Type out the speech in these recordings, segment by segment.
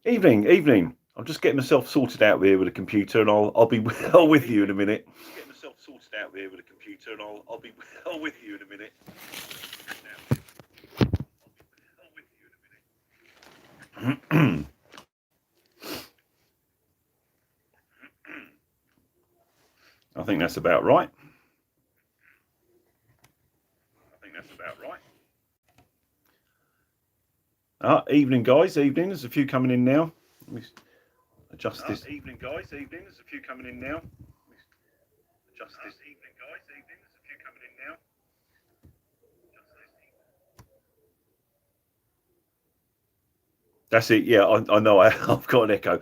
Evening. I'm just getting myself sorted out here with a computer, and I'll be well with you in a minute. Just getting myself sorted out here with a computer, and I'll be well with you in a minute. I think that's about right. Evening, guys. Evening. There's a few coming in now. Let me adjust this. Evening, guys. Evening. There's a few coming in now. Adjust this. Evening, guys. Evening. There's a few coming in now. That's it. Yeah, I know. I've got an echo.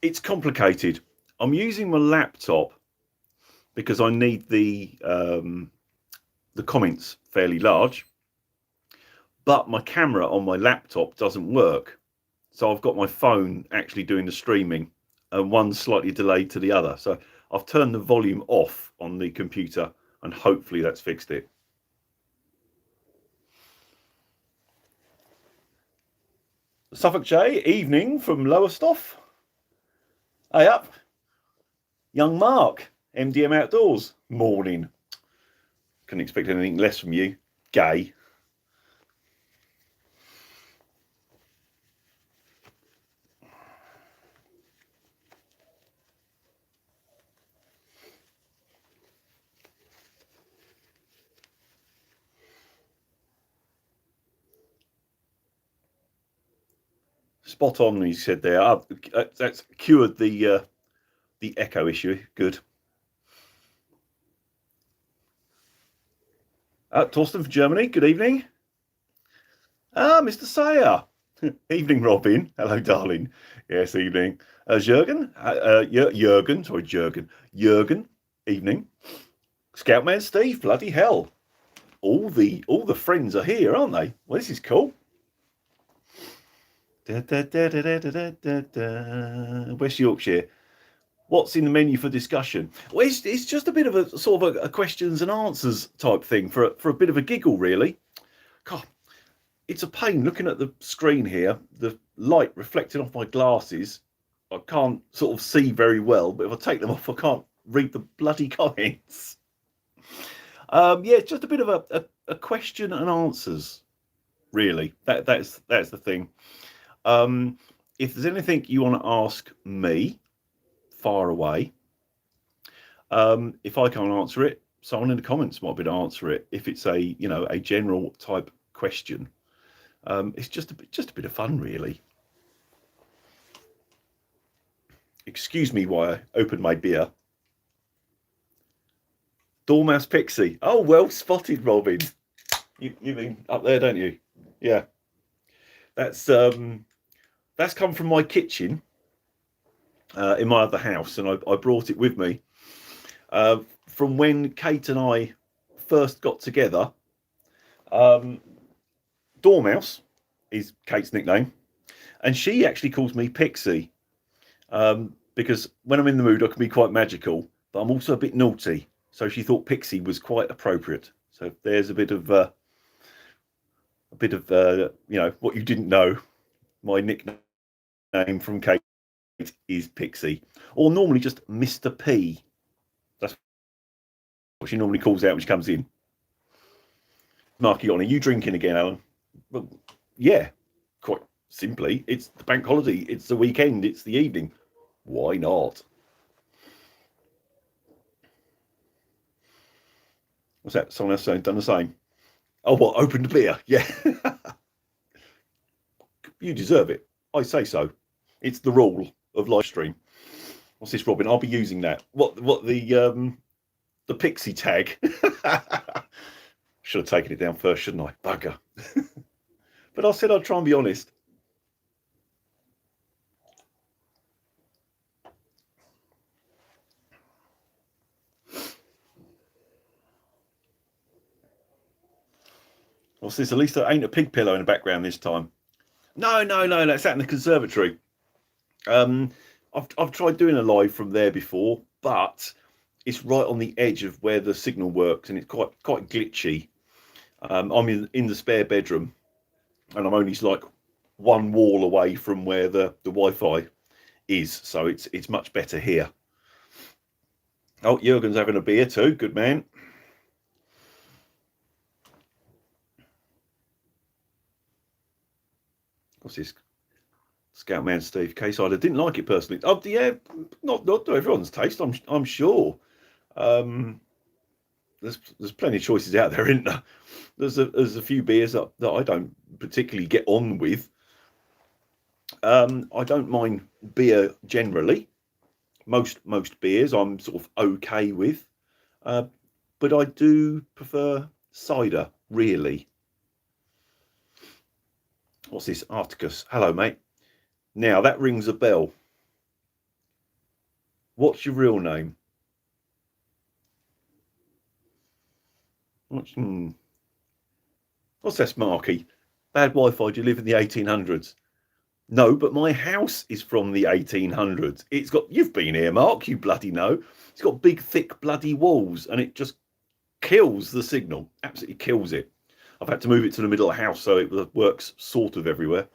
It's complicated. I'm using my laptop because I need the comments fairly large, but my camera on my laptop doesn't work. So I've got my phone actually doing the streaming, and one's slightly delayed to the other. So I've turned the volume off on the computer, and hopefully that's fixed it. Suffolk J, evening from Lowestoft. Hey up. Young Mark, MDM Outdoors, morning. Couldn't expect anything less from you, gay. Spot on, he said there. That's cured the echo issue. Good. Torsten from Germany. Good evening. Mr. Sayer. Evening, Robin. Hello, darling. Yes, evening. Jürgen. Jürgen. Evening. Scoutman Steve. Bloody hell. All the friends are here, aren't they? Well, this is cool. West Yorkshire. What's in the menu for discussion? Well, it's just a bit of a sort of a questions and answers type thing for a bit of a giggle, really. God, it's a pain looking at the screen here. The light reflecting off my glasses. I can't sort of see very well, but if I take them off, I can't read the bloody comments. Yeah, it's just a bit of a question and answers, really. That's the thing. If there's anything you want to ask me, far away. If I can't answer it, someone in the comments might be able to answer it. If it's a general type question, it's just a bit of fun, really. Excuse me while I open my beer. Dormouse Pixie. Oh, well spotted, Robin. You mean up there, don't you? Yeah. That's come from my kitchen in my other house, and I brought it with me from when Kate and I first got together. Dormouse is Kate's nickname, and she actually calls me Pixie because when I'm in the mood I can be quite magical, but I'm also a bit naughty, so she thought Pixie was quite appropriate. So there's a bit of what you didn't know. My nickname from Kate is Pixie, or normally just Mr. P. That's what she normally calls out when she comes in. Marky on, are you drinking again, Alan? Well, yeah, quite simply. It's the bank holiday, it's the weekend, it's the evening. Why not? What's that? Someone else done the same? Oh, what? Opened a beer? Yeah. You deserve it. I say so. It's the rule of live stream. What's this, Robin? I'll be using that. What the Pixie tag? Should have taken it down first, shouldn't I? Bugger. But I said I'd try and be honest. What's this? At least there ain't a pig pillow in the background this time. No, that's out in the conservatory. I've tried doing a live from there before, but it's right on the edge of where the signal works, and it's quite glitchy. I'm in the spare bedroom, and I'm only like one wall away from where the Wi-Fi is, so it's much better here. Oh, Jurgen's having a beer too. Good man. What's this? Scoutman Steve K-Side. I didn't like it personally. Oh yeah, not to everyone's taste. I'm sure. There's plenty of choices out there, isn't there? There's a few beers that I don't particularly get on with. I don't mind beer generally. Most beers I'm sort of okay with, but I do prefer cider, really. What's this? Articus. Hello, mate. Now that rings a bell. What's your real name? What's this, Marky? Bad Wi-Fi. Do you live in the 1800s? No, but my house is from the 1800s. It's got, you've been here, Mark, you bloody know. It's got big, thick, bloody walls, and it just kills the signal. Absolutely kills it. I've had to move it to the middle of the house so it works sort of everywhere.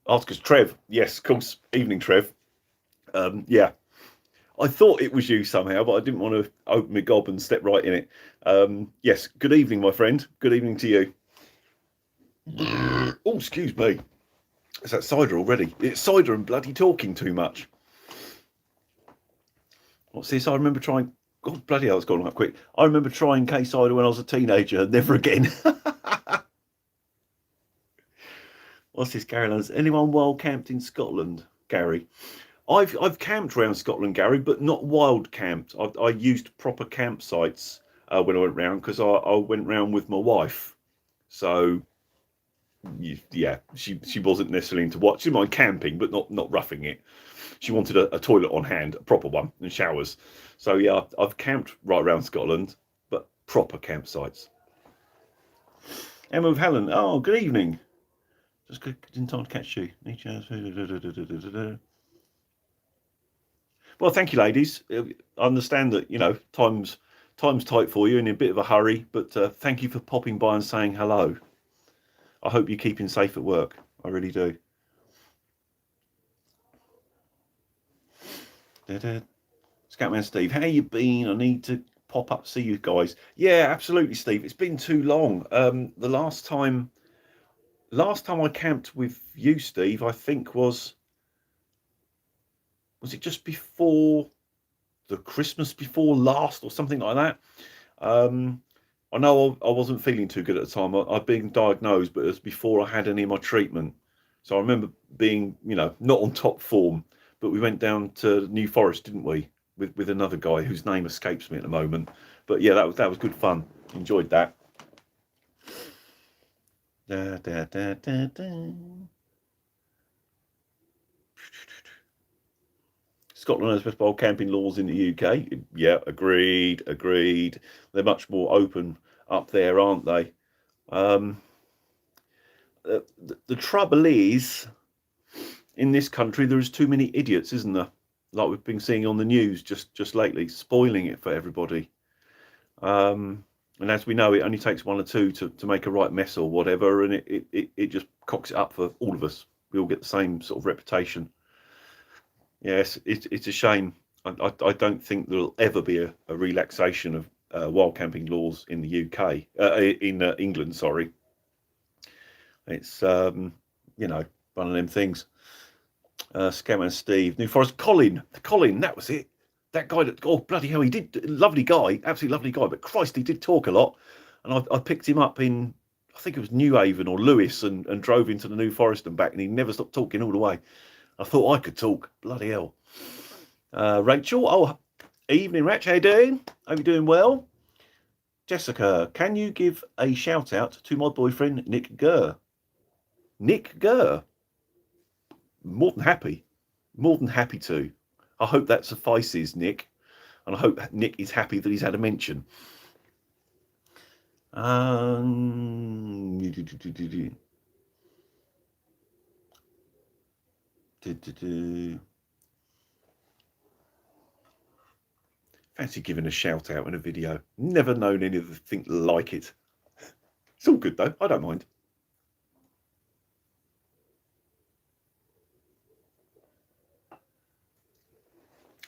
Articus Trev. Yes, of course. Evening, Trev. Yeah. I thought it was you somehow, but I didn't want to open my gob and step right in it. Yes, good evening, my friend. Good evening to you. Oh, excuse me. Is that cider already? It's cider and bloody talking too much. What's this? I remember trying... Oh, bloody hell, it's gone up quick. I remember trying K-cider when I was a teenager. Never again. What's this, Gary? Has anyone wild camped in Scotland, Gary? I've camped around Scotland, Gary, but not wild camped. I used proper campsites when I went round, because I went round with my wife. So... yeah, she wasn't necessarily into what she didn't mind camping, but not roughing it. She wanted a toilet on hand, a proper one, and showers. So yeah, I've camped right around Scotland, but proper campsites. Emma of Helen, oh, good evening. Just didn't time to catch you. Well, thank you, ladies. I understand that, you know, time's tight for you and in a bit of a hurry, but thank you for popping by and saying hello. I hope you're keeping safe at work. I really do. Scoutman Steve, how you been? I need to pop up, see you guys. Yeah, absolutely, Steve. It's been too long. The last time I camped with you, Steve, I think was it just before the Christmas before last or something like that? I know I wasn't feeling too good at the time. I'd been diagnosed, but it was before I had any of my treatment. So I remember being, you know, not on top form, but we went down to New Forest, didn't we? With another guy whose name escapes me at the moment. But yeah, that was good fun. Enjoyed that. Scotland has best wild camping laws in the UK. Yeah, agreed. They're much more open up there, aren't they? The trouble is, in this country, there is too many idiots, isn't there? Like we've been seeing on the news just lately, spoiling it for everybody. And as we know, it only takes one or two to make a right mess or whatever, and it just cocks it up for all of us. We all get the same sort of reputation. Yes, it's a shame. I don't think there'll ever be a relaxation of wild camping laws in the UK, in England. Sorry, it's you know, one of them things. Scammer Steve, New Forest, Colin, that was it. That guy that, oh bloody hell, he did, lovely guy, absolutely lovely guy. But Christ, he did talk a lot, and I picked him up in, I think it was Newhaven or Lewis, and drove into the New Forest and back, and he never stopped talking all the way. I thought I could talk. Bloody hell. Rachel. Oh, evening, Rach. How you doing? Hope you're doing well. Jessica, can you give a shout out to my boyfriend, Nick Gurr? Nick Gurr. More than happy. More than happy to. I hope that suffices, Nick. And I hope Nick is happy that he's had a mention. Um, Fancy giving a shout out in a video. Never known anything like it. It's all good though. I don't mind.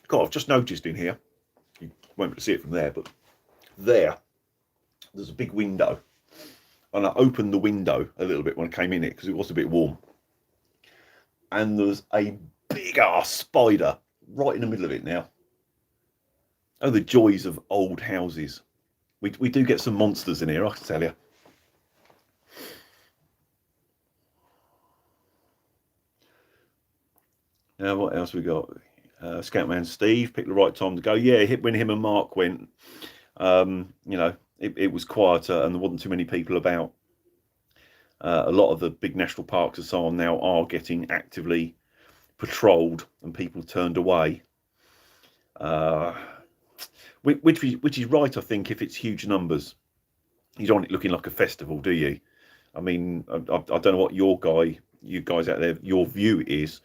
God, I've just noticed in here. You won't be able to see it from there, but there's a big window, and I opened the window a little bit when I came in it because it was a bit warm, and there's a big ass spider right in the middle of it now. Oh, the joys of old houses. We do get some monsters in here, I can tell you. Now, what else we got? Scoutman Steve picked the right time to go. Yeah, when him and Mark went, you know, it was quieter and there wasn't too many people about. A lot of the big national parks and so on now are getting actively patrolled and people turned away. Which is right, I think, if it's huge numbers. You don't want it looking like a festival, do you? I mean, I don't know what you guys out there, your view is,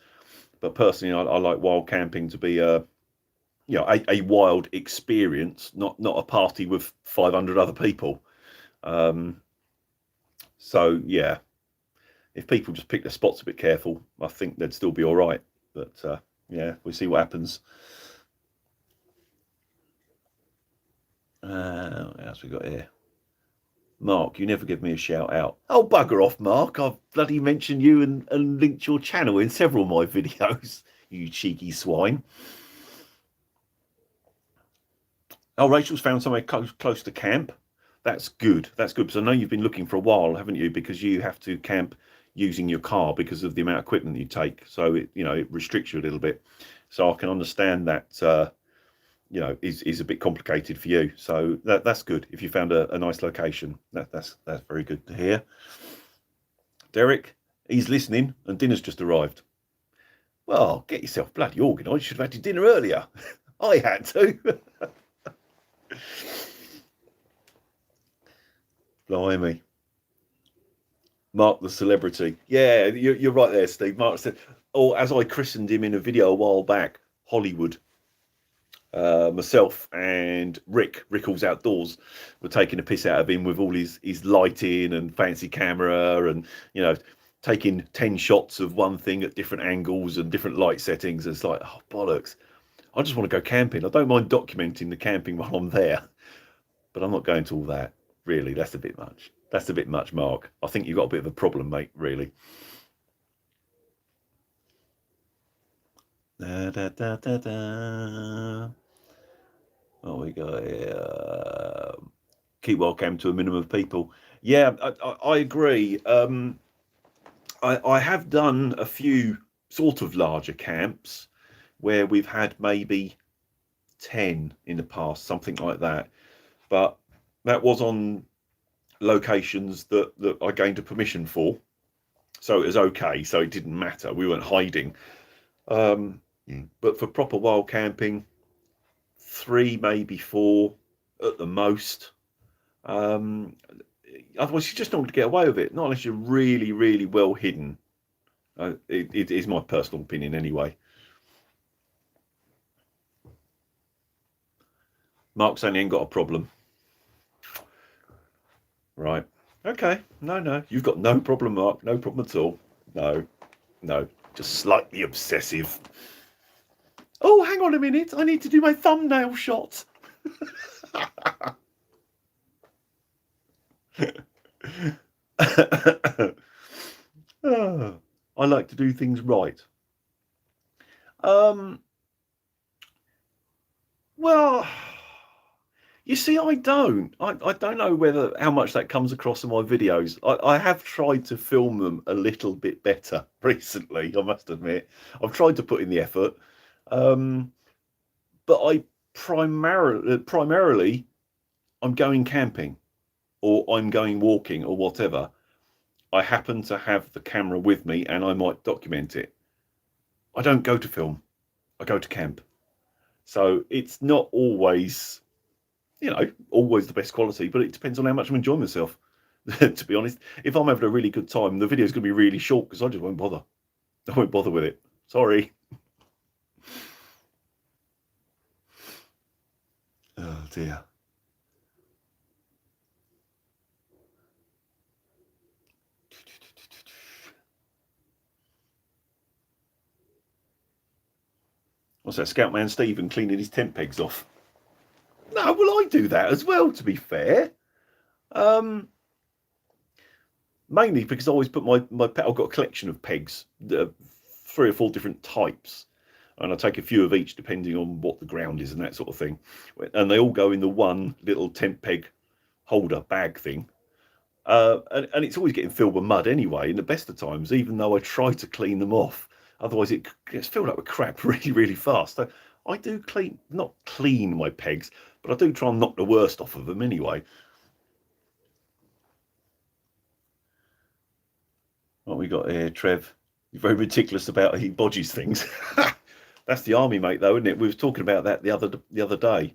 but personally, I like wild camping to be a wild experience, not a party with 500 other people. So yeah, if people just pick their spots a bit careful, I think they'd still be all right. But yeah, we'll see what happens. What else we got here? Mark, you never give me a shout out. Oh, bugger off, Mark. I've bloody mentioned you and linked your channel in several of my videos, you cheeky swine. Oh, Rachel's found somewhere close to camp. That's good. That's good, because I know you've been looking for a while, haven't you? Because you have to camp using your car because of the amount of equipment you take. So, it restricts you a little bit. So I can understand that, is a bit complicated for you. So that's good. If you found a nice location, that's very good to hear. Derek, he's listening, and dinner's just arrived. Well, get yourself bloody organised. You should have had your dinner earlier. I had to. Blimey. Mark the celebrity. Yeah, you're right there, Steve. Mark said, or as I christened him in a video a while back, Hollywood. Myself and Rickles Outdoors were taking a piss out of him with all his lighting and fancy camera and, taking 10 shots of one thing at different angles and different light settings. It's like, oh, bollocks. I just want to go camping. I don't mind documenting the camping while I'm there, but I'm not going to all that. Really, that's a bit much. That's a bit much, Mark. I think you've got a bit of a problem, mate, really. Da, da, da, da, da. What we got here? Keep wildcam to a minimum of people. Yeah, I agree. I have done a few sort of larger camps where we've had maybe 10 in the past, something like that. But that was on locations that I gained a permission for. So it was okay. So it didn't matter. We weren't hiding. But for proper wild camping, 3, maybe 4 at the most. Otherwise, you're just not going to get away with it. Not unless you're really, really well hidden. It is my personal opinion anyway. Mark's only ain't got a problem. Right. Okay. No. You've got no problem, Mark. No problem at all. No. Just slightly obsessive. Oh, hang on a minute. I need to do my thumbnail shot. I like to do things right. Well, you see, I don't. I don't know how much that comes across in my videos. I have tried to film them a little bit better recently, I must admit. I've tried to put in the effort. But I primarily I'm going camping or I'm going walking or whatever. I happen to have the camera with me and I might document it. I don't go to film. I go to camp. So it's not always You know, always the best quality, but it depends on how much I'm enjoying myself. To be honest, if I'm having a really good time, the video's going to be really short because I just won't bother. I won't bother with it. Sorry. Oh dear. What's that? Scoutman Stephen cleaning his tent pegs off. No, well, I do that as well, to be fair. Mainly because I always put I've got a collection of pegs, 3 or 4 different types, and I take a few of each depending on what the ground is and that sort of thing. And they all go in the one little tent peg holder bag thing. And it's always getting filled with mud anyway, in the best of times, even though I try to clean them off. Otherwise, it gets filled up with crap really, really fast. So I do not clean my pegs, but I do try and knock the worst off of them anyway. What we got here, Trev? You're very meticulous about he bodges things. That's the army, mate, though, isn't it? We were talking about that the other day.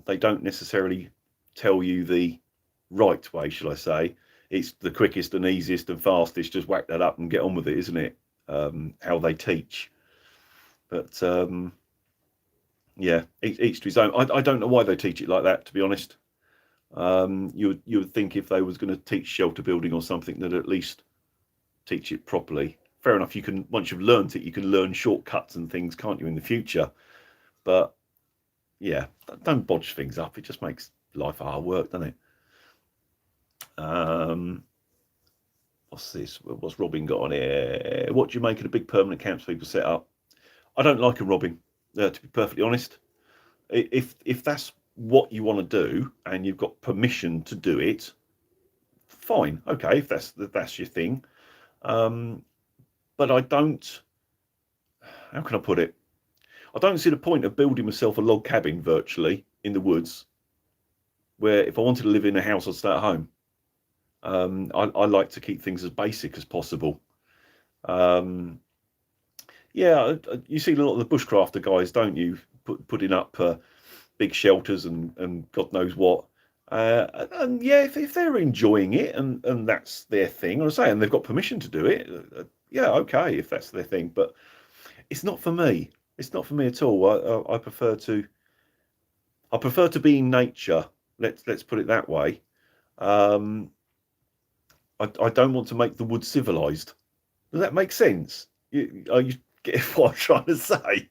They don't necessarily tell you the right way, shall I say. It's the quickest and easiest and fastest. Just whack that up and get on with it, isn't it? How they teach. But yeah, each to his own. I don't know why they teach it like that, to be honest. You would think if they was going to teach shelter building or something, that at least teach it properly. Fair enough, you can, once you've learned it, you can learn shortcuts and things, can't you, in the future? But yeah, don't bodge things up. It just makes life hard work, doesn't it? What's this? What's Robin got on here? What do you make of the big permanent camps people set up? I don't like them, Robin, to be perfectly honest. If that's what you want to do and you've got permission to do it, fine, okay, if that's your thing. But I don't, how can I put it? I don't see the point of building myself a log cabin virtually in the woods, where if I wanted to live in a house, I'd stay at home. I like to keep things as basic as possible. Yeah, you see a lot of the bushcrafter guys, don't you, putting up big shelters and God knows what. And yeah, if they're enjoying it and that's their thing, I was saying they've got permission to do it, yeah, okay, if that's their thing. But it's not for me. It's not for me at all. I prefer to be in nature. Let's put it that way. I don't want to make the woods civilized. Does that make sense? Are you getting what I'm trying to say?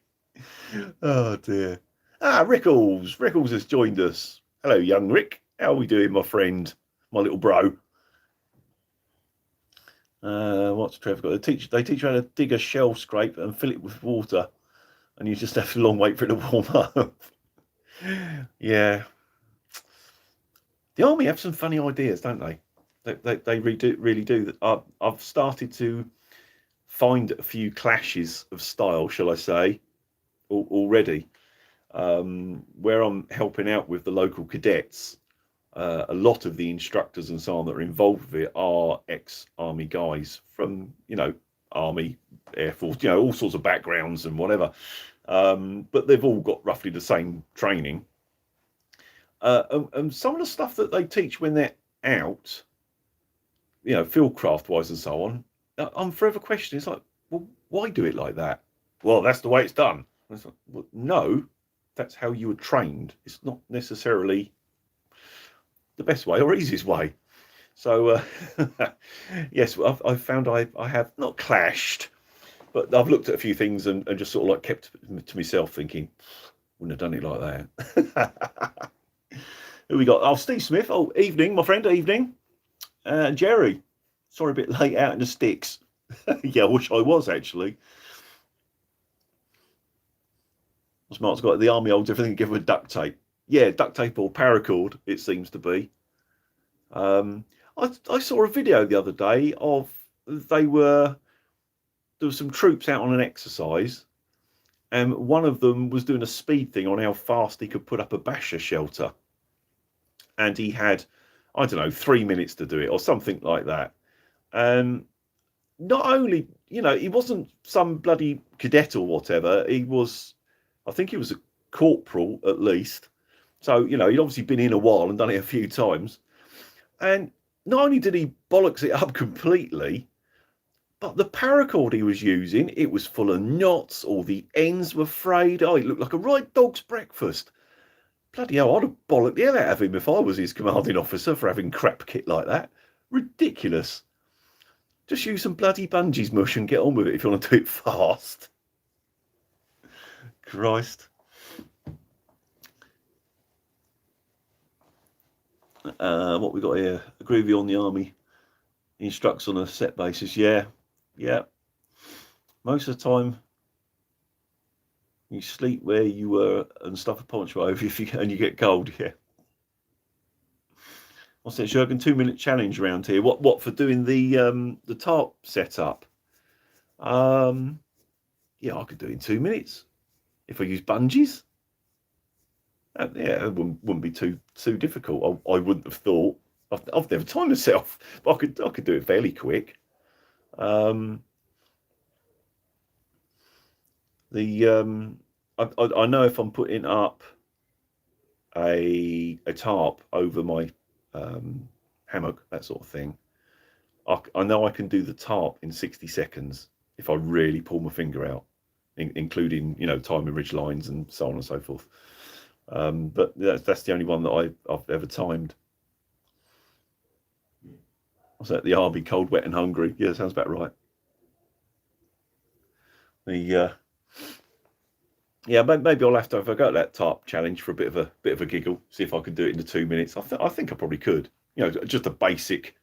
Oh dear. Rickles. Rickles has joined us. Hello, young Rick. How are we doing, my friend? My little bro. What's Trevor got? They teach you how to dig a shell scrape and fill it with water, and you just have to long wait for it to warm up. Yeah. The army have some funny ideas, don't they? They really do. I've started to find a few clashes of style, shall I say, already. Where I'm helping out with the local cadets, a lot of the instructors and so on that are involved with it are ex-army guys from, army, Air Force, all sorts of backgrounds and whatever. But they've all got roughly the same training. And some of the stuff that they teach when they're out, fieldcraft wise and so on, I'm forever questioning. It's like, well, why do it like that? Well, that's the way it's done. It's like, well, no, that's how you were trained. It's not necessarily the best way or easiest way. So yes, I've found I have not clashed, but I've looked at a few things and just sort of like kept to myself thinking, wouldn't have done it like that. Who we got? Oh, Steve Smith. Oh, evening, my friend, evening. Jerry, sorry, a bit late out in the sticks. Yeah, I wish I was actually. What's Mark's got? The army holds everything together with duct tape. Yeah, duct tape or paracord, it seems to be. I saw a video the other day of there were some troops out on an exercise, and one of them was doing a speed thing on how fast he could put up a basher shelter, and he had, I don't know, 3 minutes to do it or something like that. And not only, he wasn't some bloody cadet or whatever. He was, I think he was a corporal at least. So, he'd obviously been in a while and done it a few times. And not only did he bollocks it up completely, but the paracord he was using, it was full of knots, all the ends were frayed. Oh, it looked like a right dog's breakfast. Bloody hell, I'd have bollocked the hell out of him if I was his commanding officer for having crap kit like that. Ridiculous. Just use some bloody bungees mush and get on with it if you want to do it fast. Christ. What we got here? Agree with you on the army. Instructs on a set basis. Yeah. Most of the time, you sleep where you were and stuff a poncho over and you get cold. Yeah. What's that, Jurgen? 2-minute challenge around here. What for doing the tarp setup? Yeah, I could do it in 2 minutes if I use bungees. Yeah, it wouldn't be too difficult. I wouldn't have thought. I've never timed myself, but I could do it fairly quick. I know if I'm putting up a tarp over my hammock, that sort of thing, I know I can do the tarp in 60 seconds if I really pull my finger out, including timing ridge lines and so on and so forth. But that's the only one that I've ever timed. What's that? The army, cold, wet, and hungry. Yeah, sounds about right. Yeah, maybe I'll have to, if I go at that tarp challenge, for a bit of a giggle, see if I can do it in 2 minutes. I think I probably could. Just a basic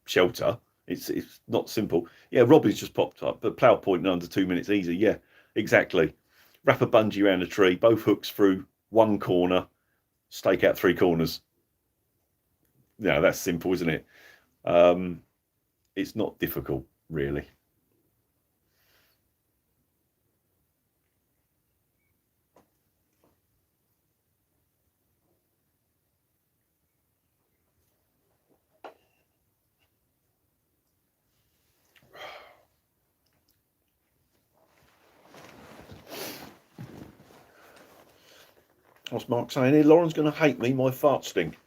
shelter. It's not simple. Yeah, Robbie's just popped up, but plough point in under 2 minutes easy. Yeah, exactly. Wrap a bungee around a tree, both hooks through one corner, stake out 3 corners. That's simple, isn't it? It's not difficult, really. What's Mark saying here? Lauren's going to hate me. My fart stink.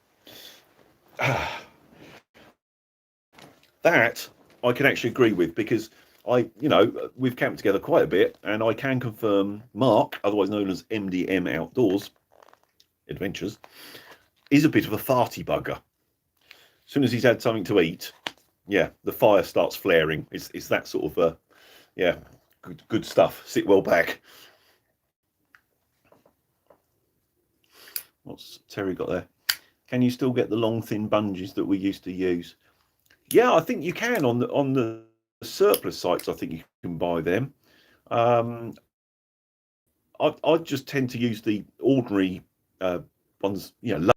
That I can actually agree with, because we've camped together quite a bit, and I can confirm Mark, otherwise known as MDM Outdoors Adventures, is a bit of a farty bugger. As soon as he's had something to eat, yeah, the fire starts flaring. It's that sort of good stuff. Sit well back. What's Terry got there? Can you still get the long thin bungees that we used to use? Yeah, I think you can on the surplus sites. I think you can buy them. I just tend to use the ordinary ones. Being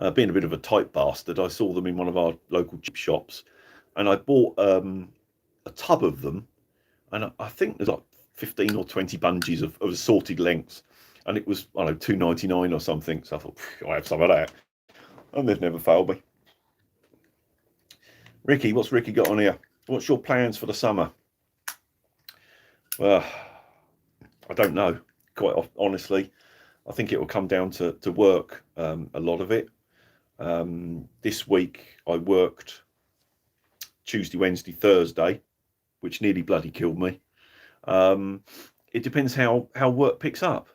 a bit of a tight bastard, I saw them in one of our local chip shops, and I bought a tub of them, and I think there's like 15 or 20 bungees of assorted lengths, and it was, I don't know, $2.99 or something. So I thought, I have some of that, and they've never failed me. Ricky, what's Ricky got on here? What's your plans for the summer? I don't know, quite honestly. I think it will come down to work, a lot of it. This week I worked Tuesday, Wednesday, Thursday, which nearly bloody killed me. It depends how work picks up.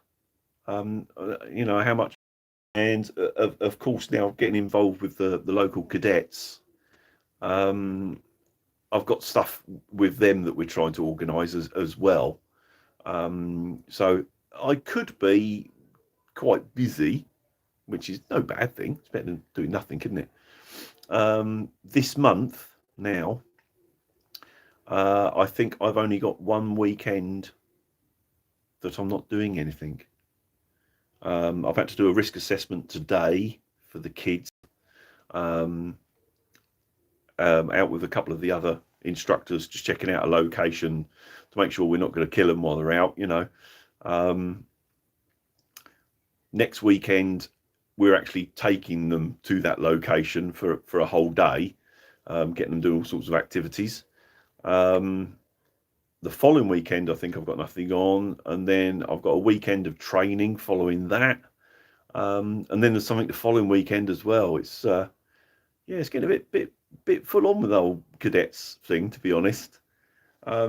How much. And of course, now getting involved with the local cadets, I've got stuff with them that we're trying to organise as well. So I could be quite busy, which is no bad thing. It's better than doing nothing, isn't it? This month now, I think I've only got one weekend that I'm not doing anything. I've had to do a risk assessment today for the kids, out with a couple of the other instructors, just checking out a location to make sure we're not going to kill them while they're out. Next weekend we're actually taking them to that location for a whole day, getting them doing all sorts of activities. the following weekend, I think I've got nothing on, and then I've got a weekend of training following that, and then there's something the following weekend as well. It's it's getting a bit full on with the old cadets thing, to be honest. I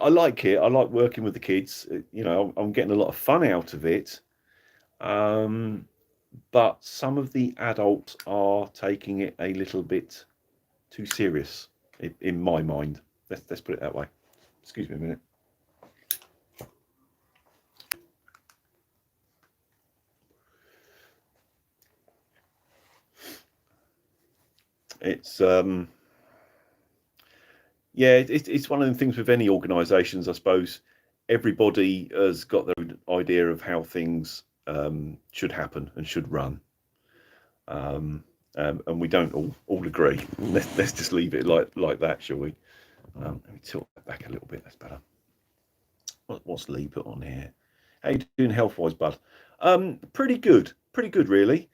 like it. I like working with the kids. I'm getting a lot of fun out of it. But some of the adults are taking it a little bit too serious, in my mind. Let's put it that way. Excuse me a minute. It's it's one of the things with any organisations, I suppose. Everybody has got their own idea of how things should happen and should run, and we don't all agree. Let's just leave it like that, shall we? Let me tilt that back a little bit. That's better. What's Lee put on here? How you doing health-wise, bud? Pretty good, really.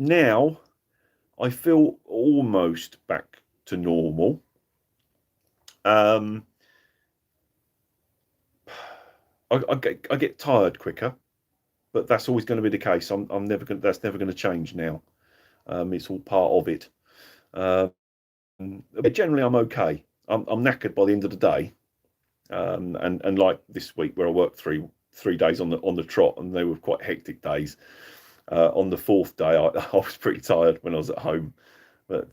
Now I feel almost back to normal. I get tired quicker, but that's always going to be the case. That's never going to change now. It's all part of it. But generally, I'm okay. I'm knackered by the end of the day, and like this week where I worked three days on the trot, and they were quite hectic days. On the fourth day, I was pretty tired when I was at home, but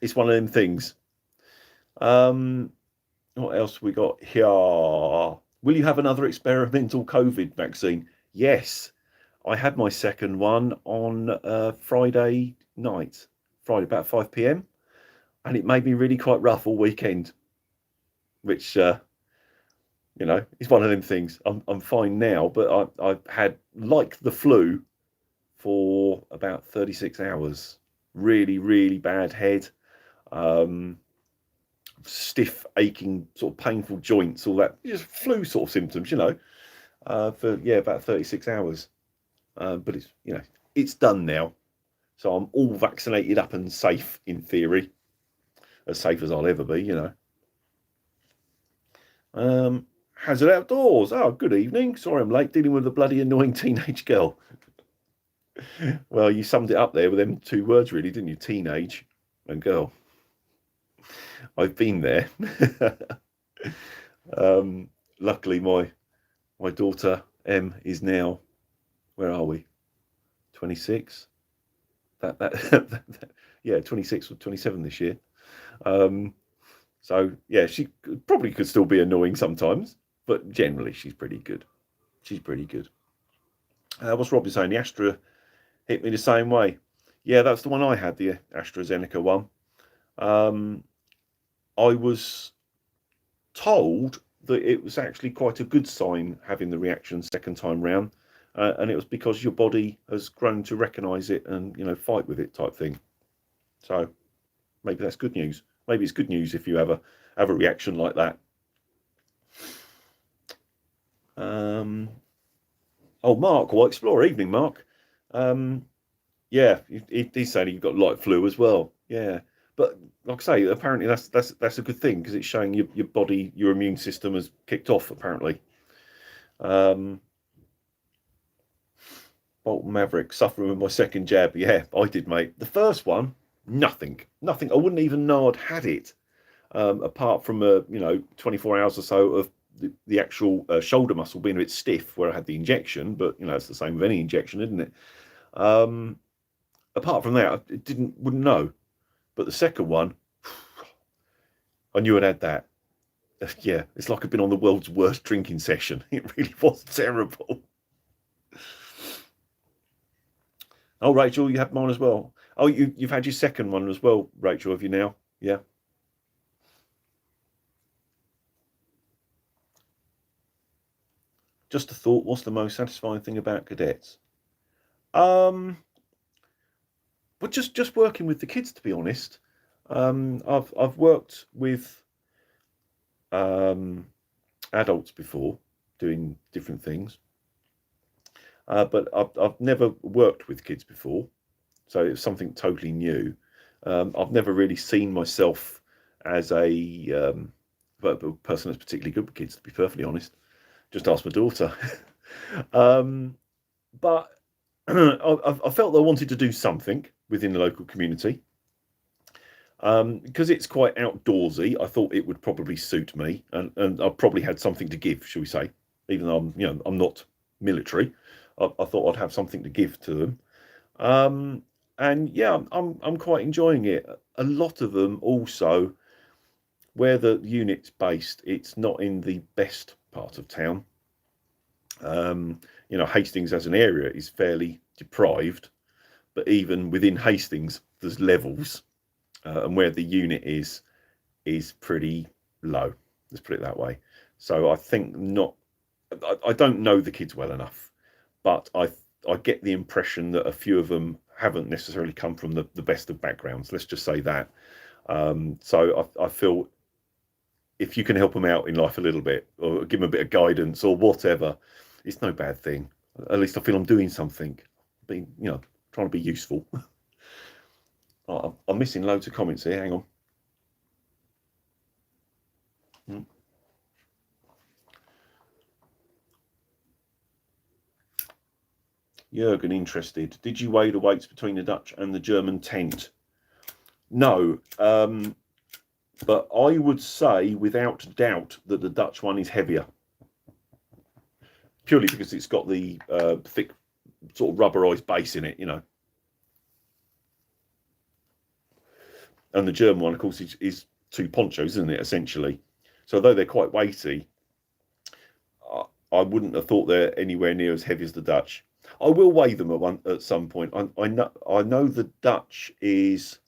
it's one of them things. What else we got here? Will you have another experimental COVID vaccine? Yes, I had my second one on Friday night, about 5 p.m, and it made me really quite rough all weekend, which it's one of them things. I'm fine now, but I've had, like the flu, for about 36 hours. Really, really bad head, stiff, aching, sort of painful joints, all that, just flu sort of symptoms, for about 36 hours. But it's done now, so I'm all vaccinated up and safe in theory, as safe as I'll ever be. Hazard Outdoors. Oh, good evening. Sorry I'm late, dealing with a bloody annoying teenage girl. Well, you summed it up there with them two words, really, didn't you? Teenage and girl. I've been there. Luckily, my daughter Em is now, where are we? 26. Yeah, 26 or 27 this year. So yeah, she probably could still be annoying sometimes, but generally she's pretty good. What's Robbie saying? The Astra hit me the same way. Yeah, that's the one I had, the AstraZeneca one. I was told that it was actually quite a good sign having the reaction second time round, and it was because your body has grown to recognise it and fight with it type thing. So maybe that's good news. Maybe it's good news if you have a reaction like that. Mark, White Explorer, evening, Mark. Yeah, he's saying you've got light flu as well. Yeah, but like I say, apparently that's a good thing, because it's showing your body, your immune system has kicked off, apparently. Bolton Maverick, suffering with my second jab. Yeah, I did, mate. The first one, nothing. I wouldn't even know I'd had it, apart from 24 hours or so of the actual shoulder muscle being a bit stiff where I had the injection. But it's the same with any injection, isn't it? Apart from that, I wouldn't know. But the second one, I knew I'd had that. Yeah, it's like I've been on the world's worst drinking session. It really was terrible. Oh, Rachel, you had mine as well. Oh, you've had your second one as well, Rachel, have you now? Yeah. Just a thought, what's the most satisfying thing about cadets? But just working with the kids, to be honest. I've worked with adults before, doing different things, but I've never worked with kids before, so it was something totally new. I've never really seen myself as a person that's particularly good with kids, to be perfectly honest. Just ask my daughter. But I felt that I wanted to do something within the local community. Because it's quite outdoorsy, I thought it would probably suit me, and I probably had something to give, shall we say? Even though I'm not military, I thought I'd have something to give to them. And yeah, I'm quite enjoying it. A lot of them also, where the unit's based, it's not in the best part of town. Hastings as an area is fairly deprived, but even within Hastings, there's levels. And where the unit is pretty low. Let's put it that way. So I think not. I don't know the kids well enough, but I get the impression that a few of them haven't necessarily come from the best of backgrounds. Let's just say that. So I feel if you can help them out in life a little bit, or give them a bit of guidance or whatever, it's no bad thing. At least I feel I'm doing something, being trying to be useful. I'm missing loads of comments here. Hang on. Jürgen interested. Did you weigh the weights between the Dutch and the German tent? No, but I would say without doubt that the Dutch one is heavier. Purely because it's got the thick sort of rubberized base in it, And the German one, of course, is two ponchos, isn't it, essentially? So although they're quite weighty, I wouldn't have thought they're anywhere near as heavy as the Dutch. I will weigh them at some point. I know the Dutch is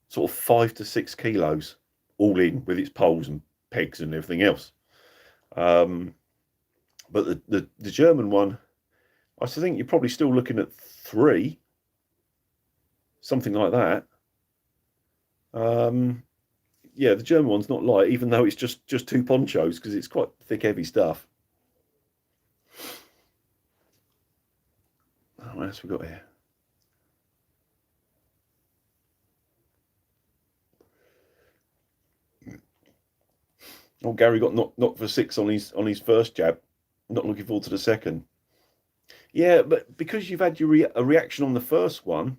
sort of 5 to 6 kilos all in, with its poles and pegs and everything else. But the German one, I think you're probably still looking at 3, something like that. Yeah, the German one's not light, even though it's just 2 ponchos, because it's quite thick, heavy stuff. What else we got here? Oh, Gary got knocked for 6 on his first jab. Not looking forward to the second. Yeah, but because you've had a reaction on the first one,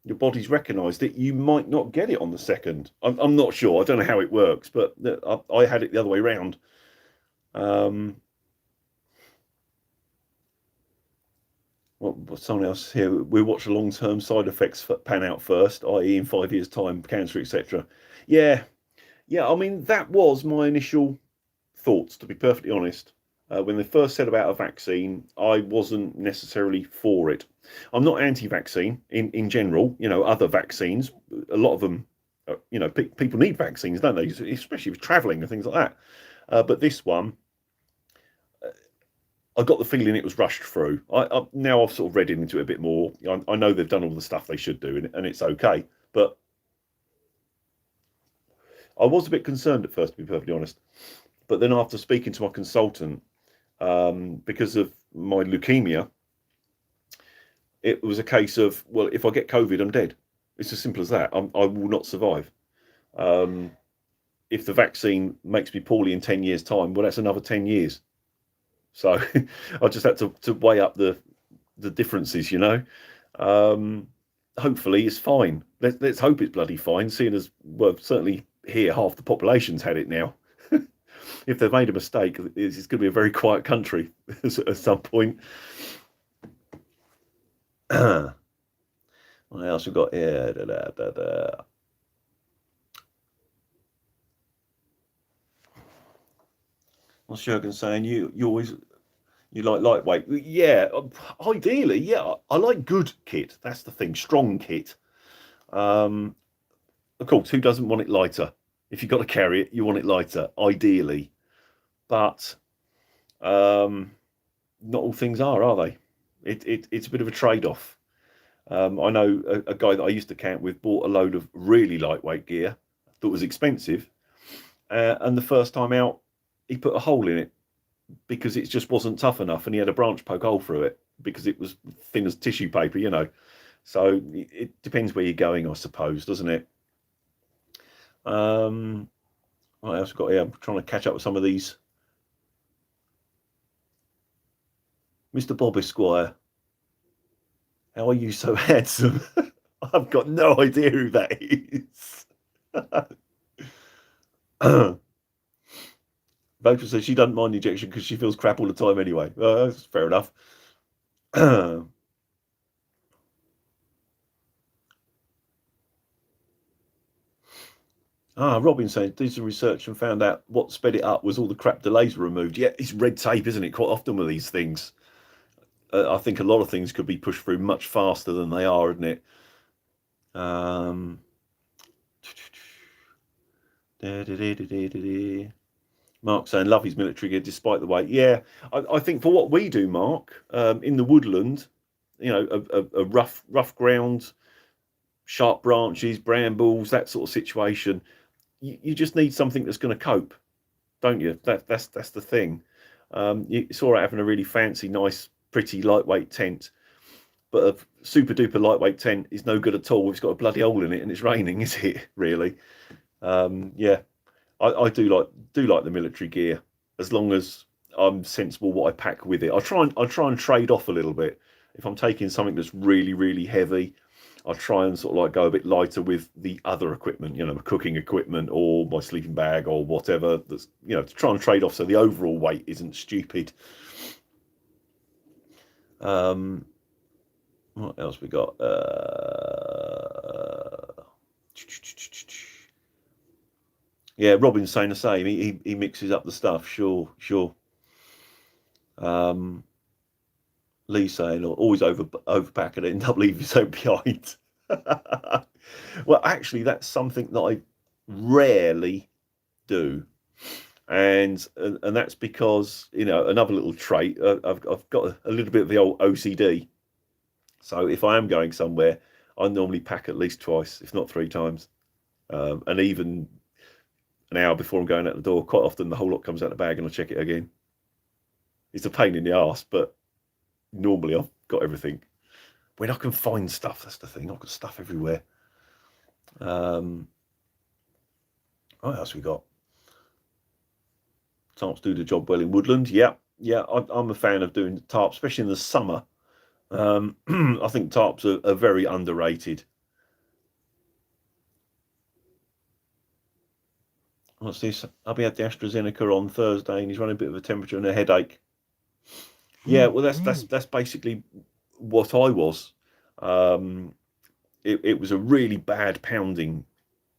your body's recognised it, you might not get it on the second. I'm not sure. I don't know how it works, but I had it the other way round. What's someone else here? We watch the long-term side effects pan out first, i.e. in 5 years' time, cancer, etc. Yeah. I mean, that was my initial thoughts, to be perfectly honest. When they first said about a vaccine, I wasn't necessarily for it. I'm not anti-vaccine in general. Other vaccines, a lot of them, people need vaccines, don't they? Especially with travelling and things like that. But this one, I got the feeling it was rushed through. Now I've sort of read into it a bit more. I know they've done all the stuff they should do, and it's okay. But I was a bit concerned at first, to be perfectly honest. But then after speaking to my consultant, because of my leukemia, it was a case of, well, if I get COVID, I'm dead. It's as simple as that. I will not survive. If the vaccine makes me poorly in 10 years' time, well, that's another 10 years. So I just had to weigh up the differences, Hopefully it's fine. Let's hope it's bloody fine, seeing as, well, certainly here half the population's had it now. If they've made a mistake, it's going to be a very quiet country at some point. What else we got here? What's Jürgen saying? You like lightweight? Yeah, ideally, yeah. I like good kit. That's the thing. Strong kit. Of course, who doesn't want it lighter? If you've got to carry it, you want it lighter, ideally. But not all things are they? It's a bit of a trade-off. I know a guy that I used to camp with bought a load of really lightweight gear that was expensive, and the first time out, he put a hole in it because it just wasn't tough enough, and he had a branch poke hole through it because it was thin as tissue paper, So it depends where you're going, I suppose, doesn't it? What else we got here? I'm trying to catch up with some of these. Mr. Bob Esquire, how are you so handsome? I've got no idea who that is. Rachel says she doesn't mind the injection because she feels crap all the time anyway. That's fair enough. Robin saying did some research and found out what sped it up was all the crap delays were removed. Yeah, it's red tape, isn't it? Quite often with these things. I think a lot of things could be pushed through much faster than they are, isn't it? Mark saying love his military gear despite the weight. Yeah, I think for what we do, Mark, in the woodland, you know, a rough ground, sharp branches, brambles, that sort of situation, you just need something that's going to cope, don't you? That's the thing. It's all right having a really fancy, nice, pretty lightweight tent, but a super duper lightweight tent is no good at all. It's got a bloody hole in it and it's raining, is it? Really? Yeah, I do like the military gear as long as I'm sensible what I pack with it. I try and trade off a little bit. If I'm taking something that's really heavy, I try and sort of like go a bit lighter with the other equipment, my cooking equipment or my sleeping bag or whatever. That's to try and trade off so the overall weight isn't stupid. What else we got? Yeah, Robin's saying the same. He mixes up the stuff. Sure. Lee saying always overpack and end up leaving yourself behind. Well, actually, that's something that I rarely do, and that's because another little trait. I've got a little bit of the old OCD. So if I am going somewhere, I normally pack at least twice, if not 3 times, and even an hour before I'm going out the door. Quite often, the whole lot comes out the bag, and I check it again. It's a pain in the arse, but normally I've got everything. When I can find stuff, that's the thing. I've got stuff everywhere. What else we got? Tarps do the job well in woodland. Yeah. I'm a fan of doing tarps, especially in the summer. I think tarps are very underrated. What's this? I'll had the AstraZeneca on Thursday, and he's running a bit of a temperature and a headache. Yeah, well, that's basically what I was. It was a really bad pounding,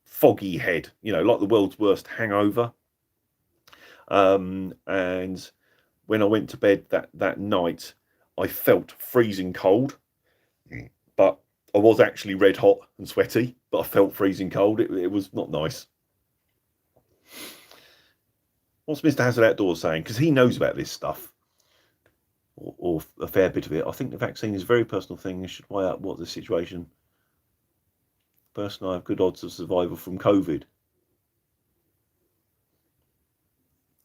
foggy head, like the world's worst hangover. And when I went to bed that night, I felt freezing cold, but I was actually red hot and sweaty, but I felt freezing cold. It was not nice. What's Mr. Hazard Outdoors saying? Because he knows about this stuff, or a fair bit of it. I think the vaccine is a very personal thing. You should weigh up what the situation. Personally, I have good odds of survival from COVID.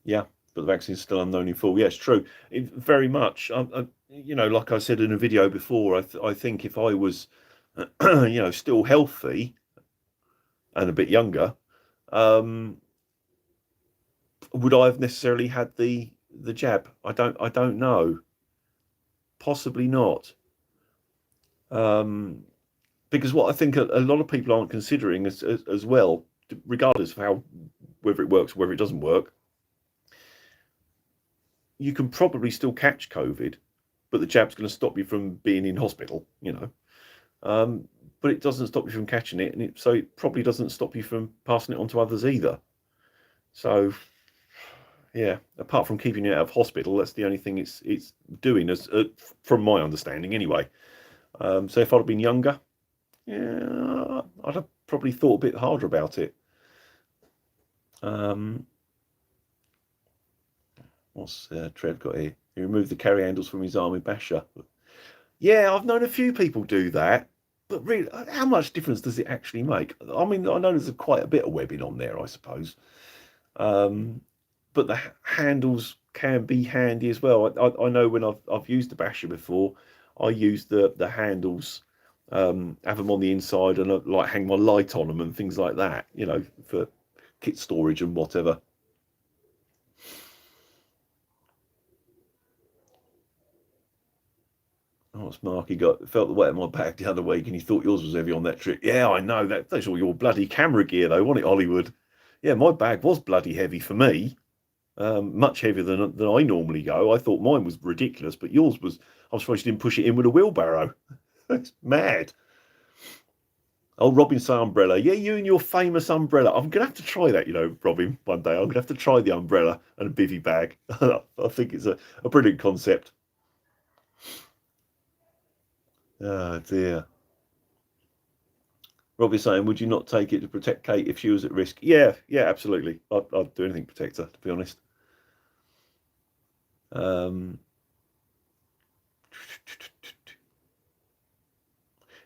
Yeah, but the vaccine is still unknown in full. Yes, true. Very much. Like I said in a video before, I think if I was, still healthy and a bit younger, would I have necessarily had the jab? I don't know. Possibly not. Because what I think a lot of people aren't considering as well, regardless of whether it works or whether it doesn't work, you can probably still catch COVID, but the jab's going to stop you from being in hospital, but it doesn't stop you from catching it, and so it probably doesn't stop you from passing it on to others either. So, yeah, apart from keeping you out of hospital, that's the only thing it's doing, from my understanding anyway. So if I'd have been younger, yeah, I'd have probably thought a bit harder about it. What's Trev got here? He removed the carry handles from his army basher. Yeah, I've known a few people do that, but really, how much difference does it actually make? I mean, I know there's quite a bit of webbing on there, I suppose, but the handles can be handy as well. I know when I've used the basher before, I used the handles have them on the inside and like hang my light on them and things like that, you know, for kit storage and whatever. Oh, it's Mark. He felt the weight of my bag the other week, and he thought yours was heavy on that trip. Yeah, I know that's all your bloody camera gear, though, wasn't it, Hollywood? Yeah, my bag was bloody heavy for me, much heavier than I normally go. I thought mine was ridiculous, but yours was. I'm surprised you didn't push it in with a wheelbarrow. It's mad. Oh, Robin's umbrella. Yeah, you and your famous umbrella. I'm gonna have to try that, you know, Robin. One day I'm gonna have to try the umbrella and a bivvy bag. I think it's a brilliant concept. Oh dear. Robbie's saying, would you not take it to protect Kate if she was at risk? Yeah, absolutely. I'd do anything to protect her, to be honest.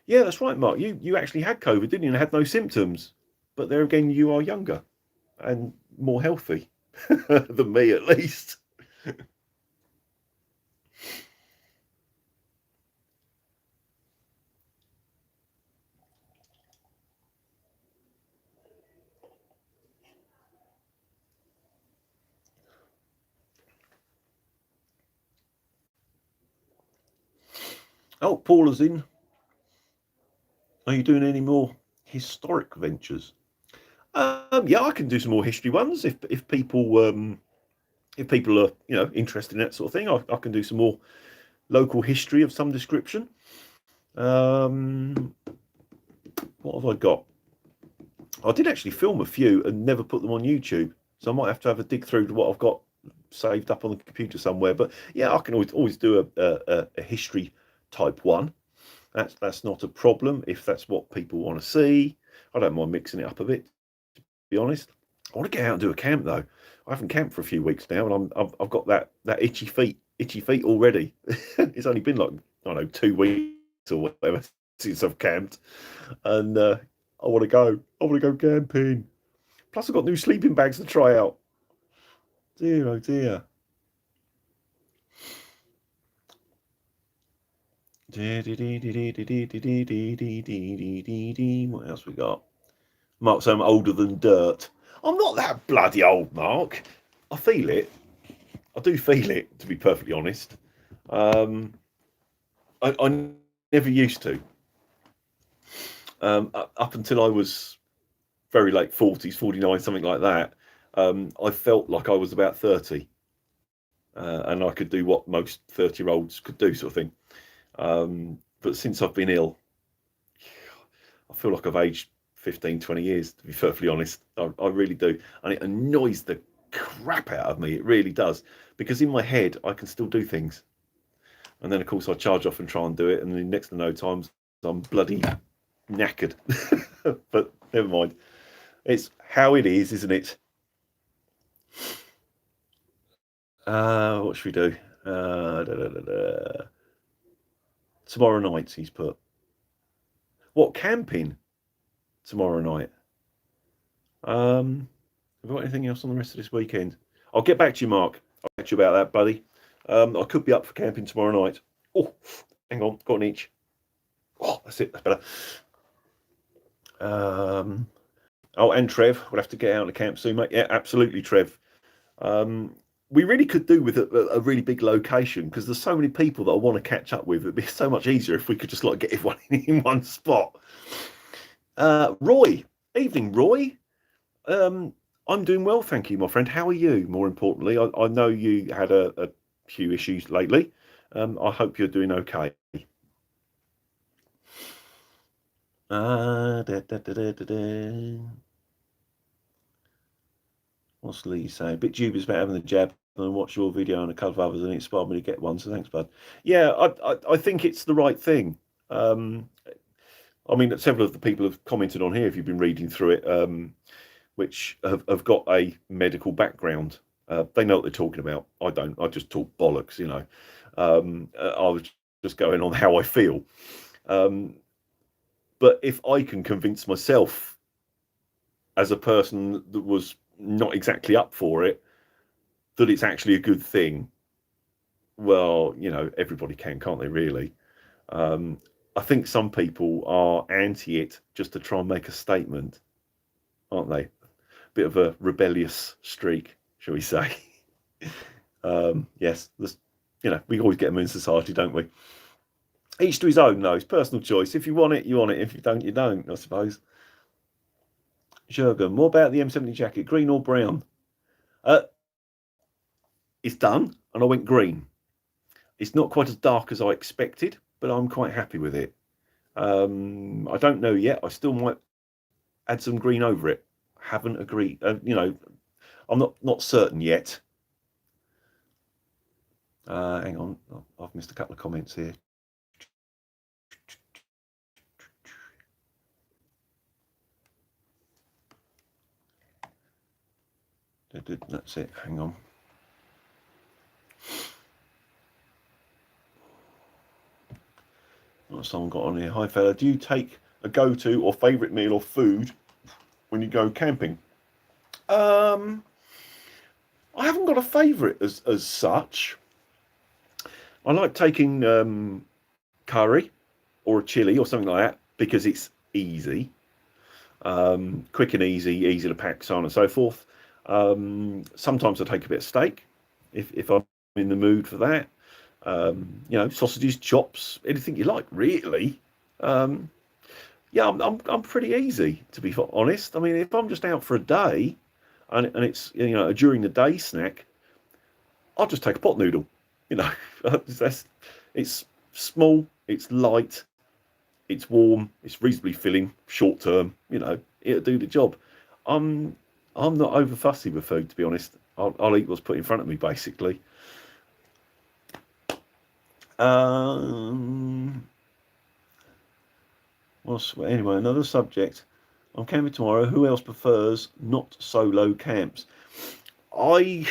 Yeah, that's right, Mark. You actually had COVID, didn't you? And had no symptoms. But there again, you are younger and more healthy than me, at least. Oh, Paula's in. Are you doing any more historic ventures? Yeah, I can do some more history ones if people are interested in that sort of thing. I can do some more local history of some description. What have I got? I did actually film a few and never put them on YouTube, so I might have a dig through to what I've got saved up on the computer somewhere. But yeah, I can always do a history type one. That's not a problem if that's what people want to see. I don't mind mixing it up a bit, to be honest. I want to get out and do a camp though. I haven't camped for a few weeks now, and I've got that itchy feet already. It's only been like, I don't know, 2 weeks or whatever since I've camped, and I want to go. I want to go camping. Plus, I've got new sleeping bags to try out. Dear, oh dear. What else we got? Mark saying I'm older than dirt. I'm not that bloody old, Mark. I feel it. I do feel it, to be perfectly honest. I never used to. Up until I was very late 40s, 49, something like that, I felt like I was about 30. And I could do what most 30-year-olds could do, sort of thing. But since I've been ill, I feel like I've aged 15, 20 years, to be perfectly honest. I really do. And it annoys the crap out of me. It really does. Because in my head, I can still do things. And then, of course, I charge off and try and do it. And then next to no times, I'm bloody knackered. But never mind. It's how it is, isn't it? What should we do? Tomorrow night, he's put. What, camping? Tomorrow night. Have we got anything else on the rest of this weekend? I'll get back to you, Mark. I'll get you about that, buddy. I could be up for camping tomorrow night. Oh, hang on, got an itch. Oh, that's it. That's better. Oh, and Trev, we'll have to get out on the camp soon, mate. Yeah, absolutely, Trev. We really could do with a really big location because there's so many people that I want to catch up with. It'd be so much easier if we could just like get everyone in one spot. Roy, evening, Roy. I'm doing well, thank you, my friend. How are you? More importantly, I know you had a few issues lately. I hope you're doing okay. Da, da, da, da, da, da. What's Lee saying? A bit dubious about having the jab and watch your video and a couple of others and it inspired me to get one. So thanks, bud. Yeah, I think it's the right thing. I mean, several of the people have commented on here, if you've been reading through it, which have got a medical background. They know what they're talking about. I don't. I just talk bollocks, you know. I was just going on how I feel. But if I can convince myself as a person that was not exactly up for it, that it's actually a good thing, well, you know, everybody can, can't they, really? I think some people are anti it just to try and make a statement, aren't they? Bit of a rebellious streak, shall we say? Yes, we always get them in society, don't we? Each to his own, though. It's personal choice. If you want it, you want it. If you don't, you don't, I suppose. Jurgen, what about the M70 jacket? Green or brown? It's done, and I went green. It's not quite as dark as I expected, but I'm quite happy with it. I don't know yet. I still might add some green over it. Haven't agreed. I'm not certain yet. Hang on, I've missed a couple of comments here. That's it. Hang on. What's someone got on here? Hi, fella. Do you take a go-to or favourite meal or food when you go camping? I haven't got a favourite as such. I like taking curry or a chili or something like that because it's easy, quick and easy to pack, so on and so forth. Sometimes I take a bit of steak if I'm in the mood for that. Sausages, chops, anything you like, really. I'm pretty easy, to be honest. I mean, if I'm just out for a day and it's a during the day snack, I'll just take a pot noodle. It's small, it's light, it's warm, it's reasonably filling, short term. It'll do the job. I'm not over fussy with food, to be honest. I'll eat what's put in front of me, basically. Anyway, another subject. I'm camping tomorrow. Who else prefers not solo camps? I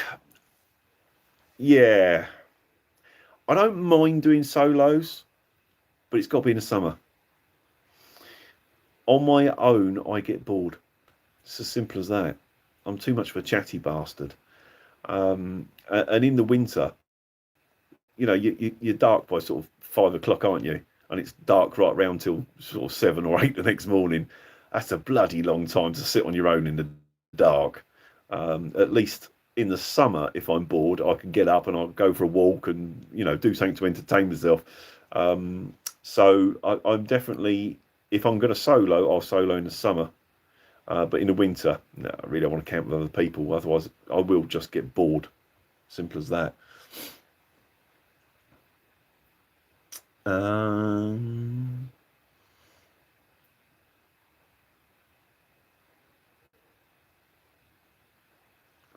don't mind doing solos, but it's got to be in the summer. On my own, I get bored. It's as simple as that. I'm too much of a chatty bastard. And in the winter, you're dark by sort of 5 o'clock, aren't you? And it's dark right round till sort of 7 or 8 the next morning. That's a bloody long time to sit on your own in the dark. At least in the summer, if I'm bored, I can get up and I'll go for a walk and do something to entertain myself. So I'm definitely, if I'm going to solo, I'll solo in the summer. But in the winter, no, I really don't want to camp with other people. Otherwise, I will just get bored. Simple as that.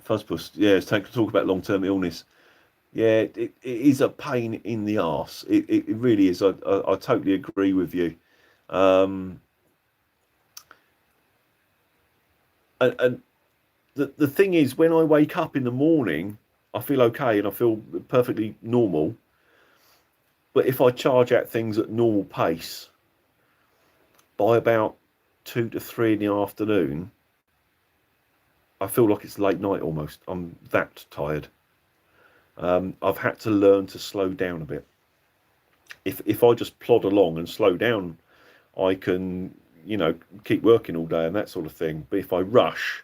Fuzzbus, yeah, it's time to talk about long-term illness. Yeah, it is a pain in the arse. It really is. I totally agree with you. And the thing is, when I wake up in the morning, I feel okay and I feel perfectly normal. But if I charge out things at normal pace, by about 2 to 3 in the afternoon, I feel like it's late night almost. I'm that tired. I've had to learn to slow down a bit. If I just plod along and slow down, I can, keep working all day and that sort of thing. But if I rush,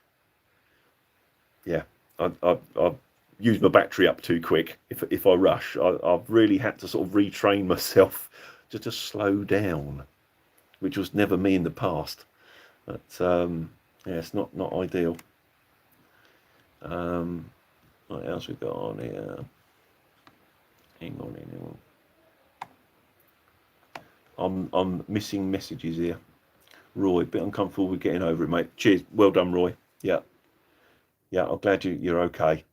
I've used my battery up too quick. If I rush, I've really had to sort of retrain myself to slow down, which was never me in the past. But it's not ideal. What else we got on here? Hang on. I'm missing messages here. Roy, a bit uncomfortable with getting over it, mate. Cheers. Well done, Roy. Yeah, I'm glad you're okay.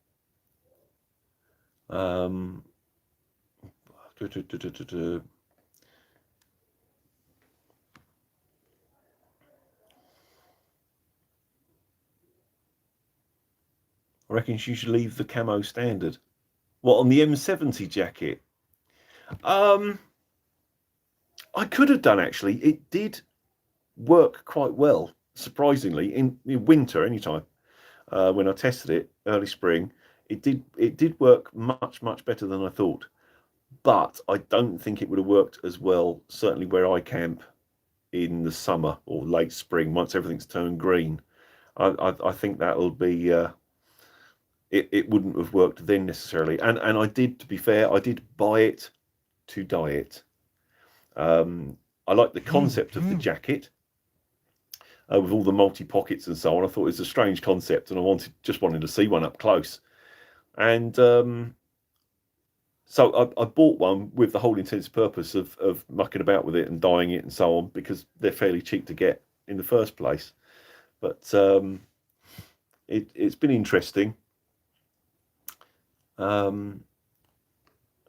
I reckon you should leave the camo standard. What, on the M70 jacket? I could have done, actually. It did work quite well, surprisingly, in winter anytime. When I tested it early spring, it did work much better than I thought. but I don't think it would have worked as well, certainly where I camp in the summer or late spring, once everything's turned green. I think that'll be, it wouldn't have worked then necessarily. And I did, to be fair, I did buy it to dye it. I like the concept of the jacket. With all the multi-pockets and so on. I thought it was a strange concept, and I just wanted to see one up close. And so I bought one with the whole intense purpose of mucking about with it and dyeing it and so on, because they're fairly cheap to get in the first place. But it's been interesting. Hang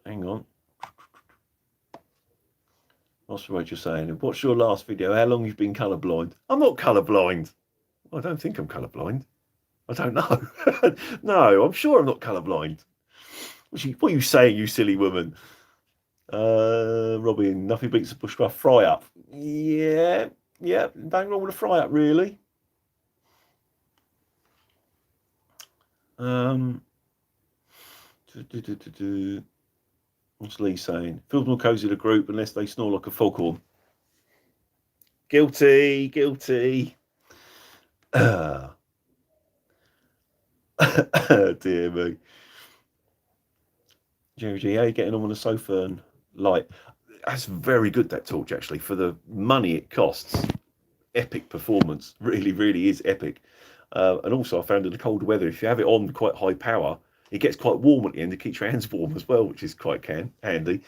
on. What's what you're saying? What's your last video? How long you've been colourblind? I'm not colourblind. I don't think I'm colourblind. I don't know. No, I'm sure I'm not colourblind. What are you saying, you silly woman? Robin, nothing beats a bushcraft fry up. Yeah, nothing wrong with a fry up, really. What's Lee saying? Feels more cosy to group unless they snore like a foghorn. Guilty. Dear me. Jerry G, how are you getting on the sofa and light? That's very good, that torch, actually, for the money it costs. Epic performance. Really is epic. And also, I found in the cold weather, if you have it on quite high power, it gets quite warm at the end. It keeps your hands warm as well, which is quite handy.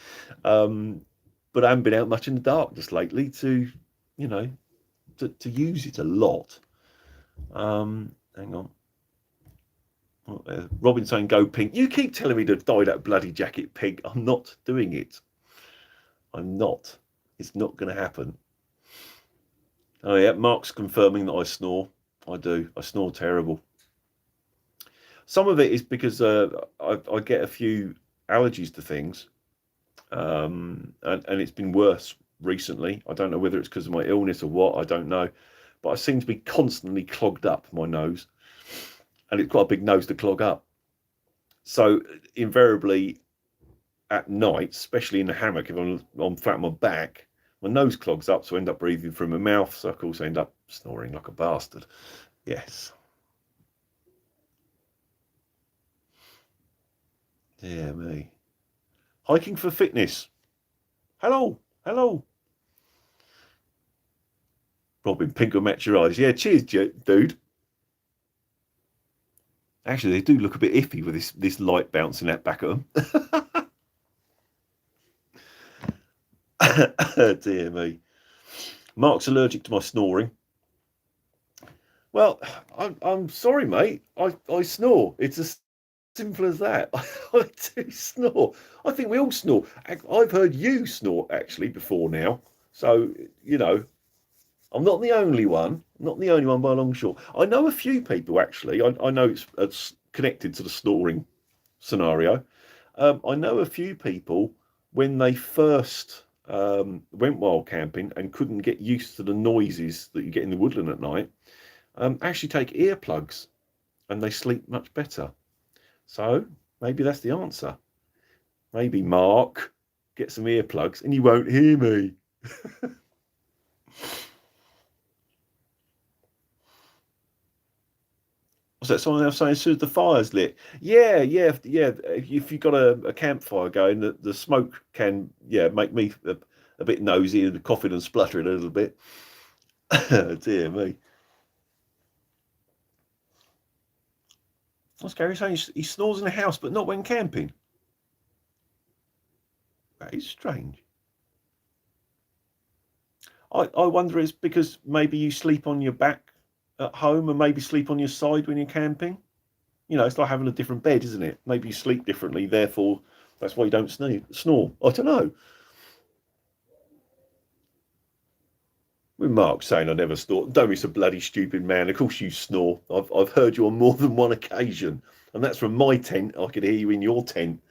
But I haven't been out much in the dark just lately to use it a lot. Hang on. Robin saying go pink. You keep telling me to dye that bloody jacket pink. I'm not doing it. I'm not. It's not going to happen. Oh yeah, Mark's confirming that I snore. I do. I snore terrible. Some of it is because I get a few allergies to things, and it's been worse recently. I don't know whether it's because of my illness or what. I don't know, but I seem to be constantly clogged up my nose, and it's quite a big nose to clog up. So invariably at night, especially in the hammock, if I'm flat on my back, my nose clogs up, so I end up breathing through my mouth. So I also end up snoring like a bastard. Yes. Dear me. Hiking for fitness. Hello. Robin, pink will match your eyes. Yeah, cheers, dude. Actually, they do look a bit iffy with this light bouncing out back at them. Dear me. Mark's allergic to my snoring. Well, I'm sorry, mate. I snore. It's as simple as that. I do snore. I think we all snore. I've heard you snore actually before now. So, I'm not the only one. Not the only one by a long shot. I know a few people actually. I know it's connected to the snoring scenario. I know a few people when they first went wild camping and couldn't get used to the noises that you get in the woodland at night, actually take earplugs and they sleep much better. So maybe that's the answer. Maybe Mark, get some earplugs and you won't hear me. What's that? Someone else saying as soon as the fire's lit. Yeah. If you've got a campfire going, the smoke can make me a bit nosy and coughing and spluttering a little bit. Dear me. What's Gary saying? He snores in the house, but not when camping. That is strange. I wonder it's because maybe you sleep on your back at home and maybe sleep on your side when you're camping. It's like having a different bed, isn't it? Maybe you sleep differently, therefore that's why you don't snore. I don't know. With Mark saying I never snore, don't be so bloody stupid, man. Of course you snore. I've heard you on more than one occasion, and that's from my tent. I could hear you in your tent.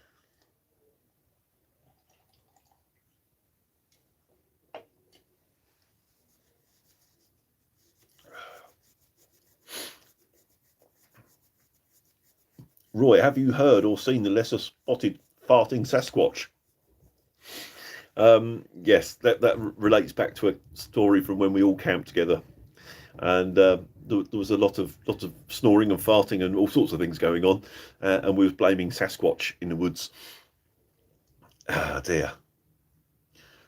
Roy, have you heard or seen the lesser spotted farting Sasquatch? Yes, that relates back to a story from when we all camped together, and there was a lot of snoring and farting and all sorts of things going on, and we was blaming Sasquatch in the woods. Ah dear.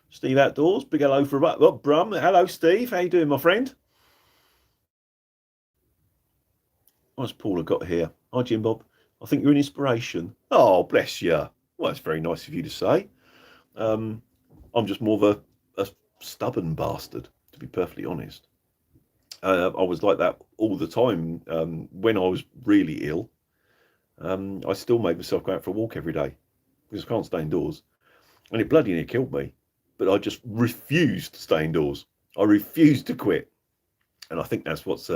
Steve Outdoors, big hello for Brum. Hello, Steve. How you doing, my friend? What's Paula got here? Hi, Jim Bob. I think you're an inspiration. Oh, bless you. Well, it's very nice of you to say. Um, I'm just more of a stubborn bastard, to be perfectly honest. I was like that all the time. When I was really ill, I still made myself go out for a walk every day because I can't stay indoors. And it bloody near killed me. But I just refused to stay indoors. I refused to quit. And I think that's what's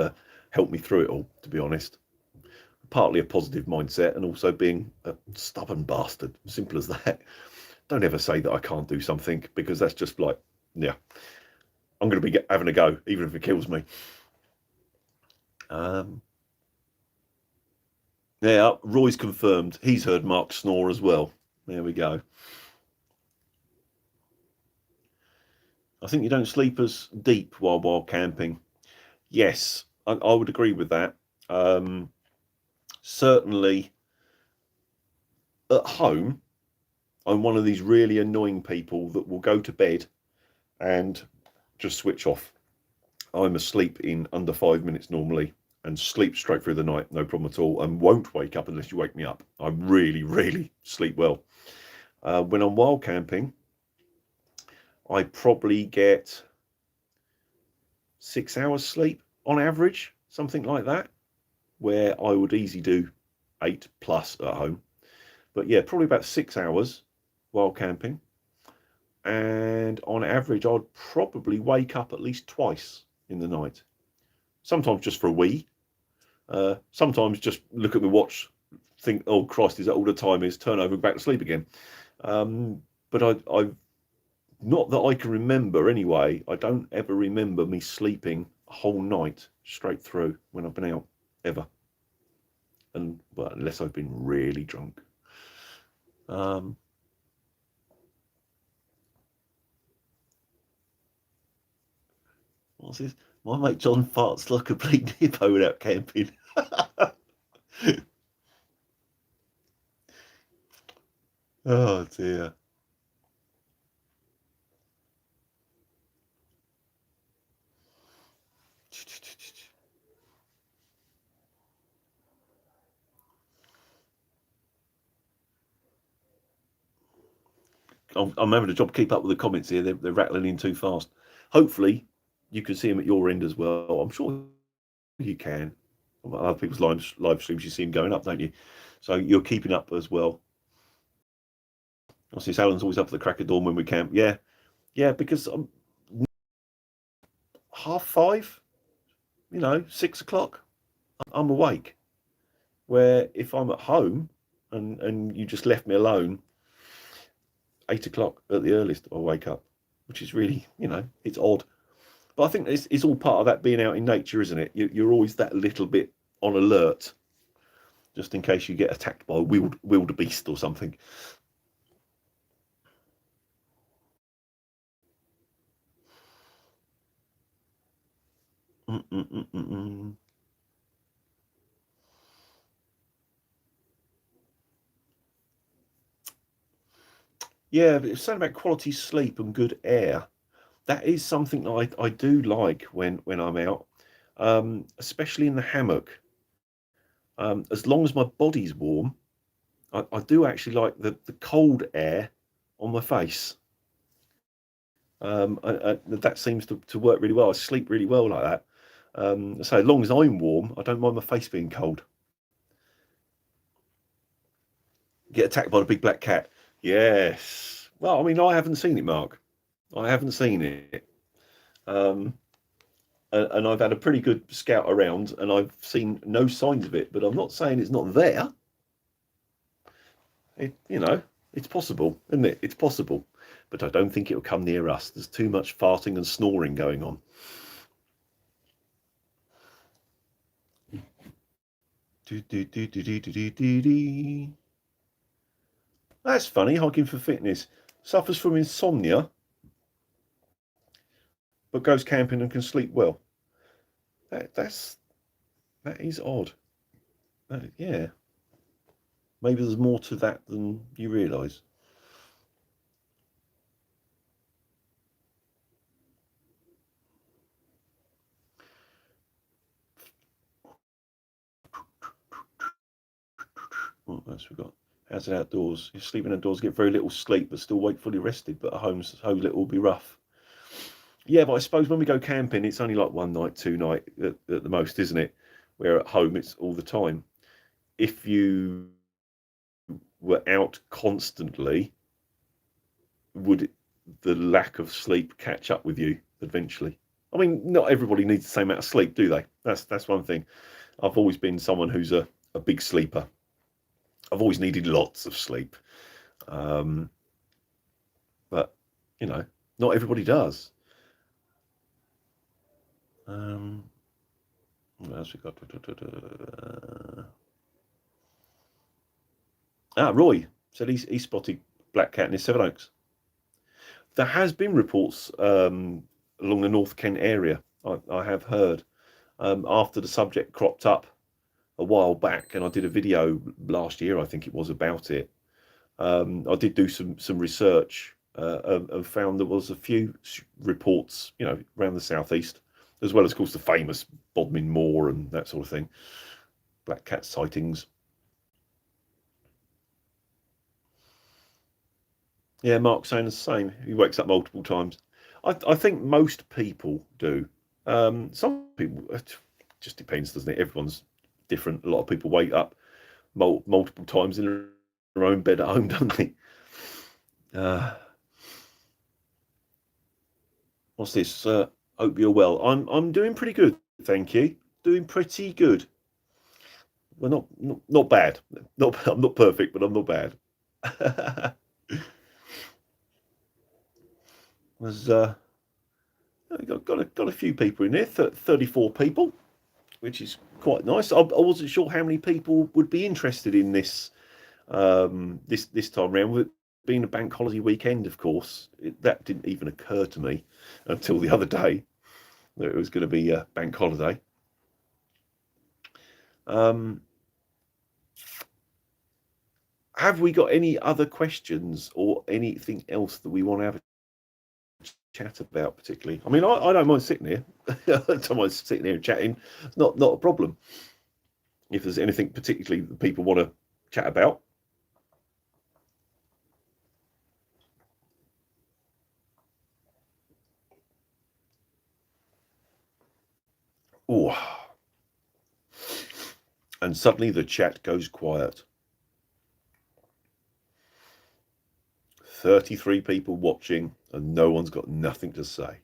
helped me through it all, to be honest. Partly a positive mindset and also being a stubborn bastard. Simple as that. Don't ever say that I can't do something, because that's just like, yeah, I'm going to be having a go, even if it kills me. Yeah, Roy's confirmed. He's heard Mark snore as well. There we go. I think you don't sleep as deep while camping. Yes, I would agree with that. Certainly at home, I'm one of these really annoying people that will go to bed and just switch off. I'm asleep in under 5 minutes normally and sleep straight through the night, no problem at all, and won't wake up unless you wake me up. I really, really sleep well. When I'm wild camping, I probably get 6 hours sleep on average, something like that, where I would easily do 8 plus at home. But yeah, probably about 6 hours while camping. And on average, I'd probably wake up at least twice in the night. Sometimes just for a wee. Sometimes just look at my watch, think, oh Christ, is that all the time is? Turn over and back to sleep again. But I've not that I can remember anyway. I don't ever remember me sleeping a whole night straight through when I've been out ever. And well, unless I've been really drunk. What's this? My mate John farts like a bleeding hippo without camping. Oh dear. I'm having a job keep up with the comments here. They're rattling in too fast. Hopefully, you can see them at your end as well. I'm sure you can. Other people's live streams, you see them going up, don't you? So you're keeping up as well. I see Alan's always up at the crack of dawn when we camp. Yeah, yeah, because I'm 5:30, 6 o'clock, I'm awake. Where if I'm at home and you just left me alone, 8 o'clock at the earliest, I'll wake up, which is really, it's odd. But I think it's all part of that being out in nature, isn't it? You're always that little bit on alert, just in case you get attacked by a wildebeest or something. Yeah, but it's something about quality sleep and good air. That is something that I do like when I'm out, especially in the hammock. As long as my body's warm, I do actually like the cold air on my face. That seems to work really well. I sleep really well like that. So as long as I'm warm, I don't mind my face being cold. Get attacked by the big black cat. Yes. Well, I mean, I haven't seen it, Mark. I haven't seen it. And I've had a pretty good scout around, and I've seen no signs of it. But I'm not saying it's not there. It's possible, isn't it? It's possible. But I don't think it'll come near us. There's too much farting and snoring going on. That's funny, hiking for fitness. Suffers from insomnia, but goes camping and can sleep well. That is odd. Yeah, maybe there's more to that than you realise. What else we got? How's it outdoors? You're sleeping outdoors, get very little sleep, but still wake fully rested. But at home, so little will be rough. Yeah, but I suppose when we go camping, it's only like one night, two night at the most, isn't it? Where at home, it's all the time. If you were out constantly, would the lack of sleep catch up with you eventually? I mean, not everybody needs the same amount of sleep, do they? That's one thing. I've always been someone who's a big sleeper. I've always needed lots of sleep. But, you know, not everybody does. What else we got? Roy said he spotted black cat near Sevenoaks. There has been reports along the North Kent area. I have heard after the subject cropped up a while back, and I did a video last year, I think it was, about it. I did do some research and found there was a few reports, you know, around the southeast, as well as, of course, the famous Bodmin Moor and that sort of thing. Black cat sightings. Yeah, Mark's saying the same. He wakes up multiple times. I think most people do. Some people, it just depends, doesn't it? Everyone's different. A lot of people wake up multiple times in their own bed at home, don't they? What's this? Hope you're well. I'm doing pretty good, thank you. Doing pretty good. Well, not bad. I'm not perfect, but I'm not bad. Was got a few people in there, 34 people, which is quite nice. I wasn't sure how many people would be interested in this this time round. With it being a bank holiday weekend, of course, that didn't even occur to me until the other day that it was going to be a bank holiday. Have we got any other questions or anything else that we want to have a chat about particularly? I mean, I don't mind sitting here. I don't mind sitting here and chatting. It's not a problem. If there's anything particularly that people want to chat about. Oh, and suddenly the chat goes quiet. 33 people watching and no one's got nothing to say.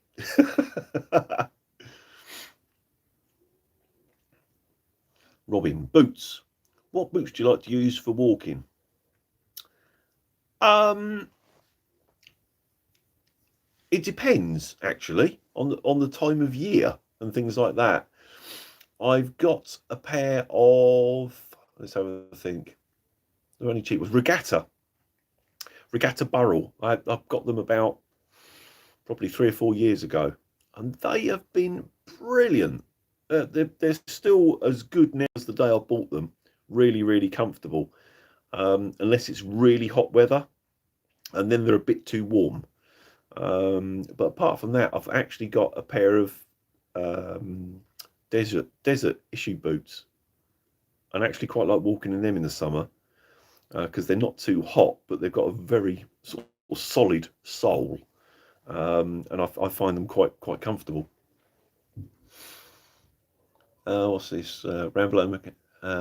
Robin, boots. What boots do you like to use for walking? It depends, actually, on the time of year and things like that. I've got a pair of, let's have a think. They're only cheap. Was Regatta Burrell. I've got them about probably 3 or 4 years ago, and they have been brilliant. They're still as good now as the day I bought them. Really, really comfortable, unless it's really hot weather, and then they're a bit too warm. But apart from that, I've actually got a pair of desert issue boots, and I actually quite like walking in them in the summer because they're not too hot, but they've got a very sort of solid sole, and I find them quite comfortable. What's this? Rambo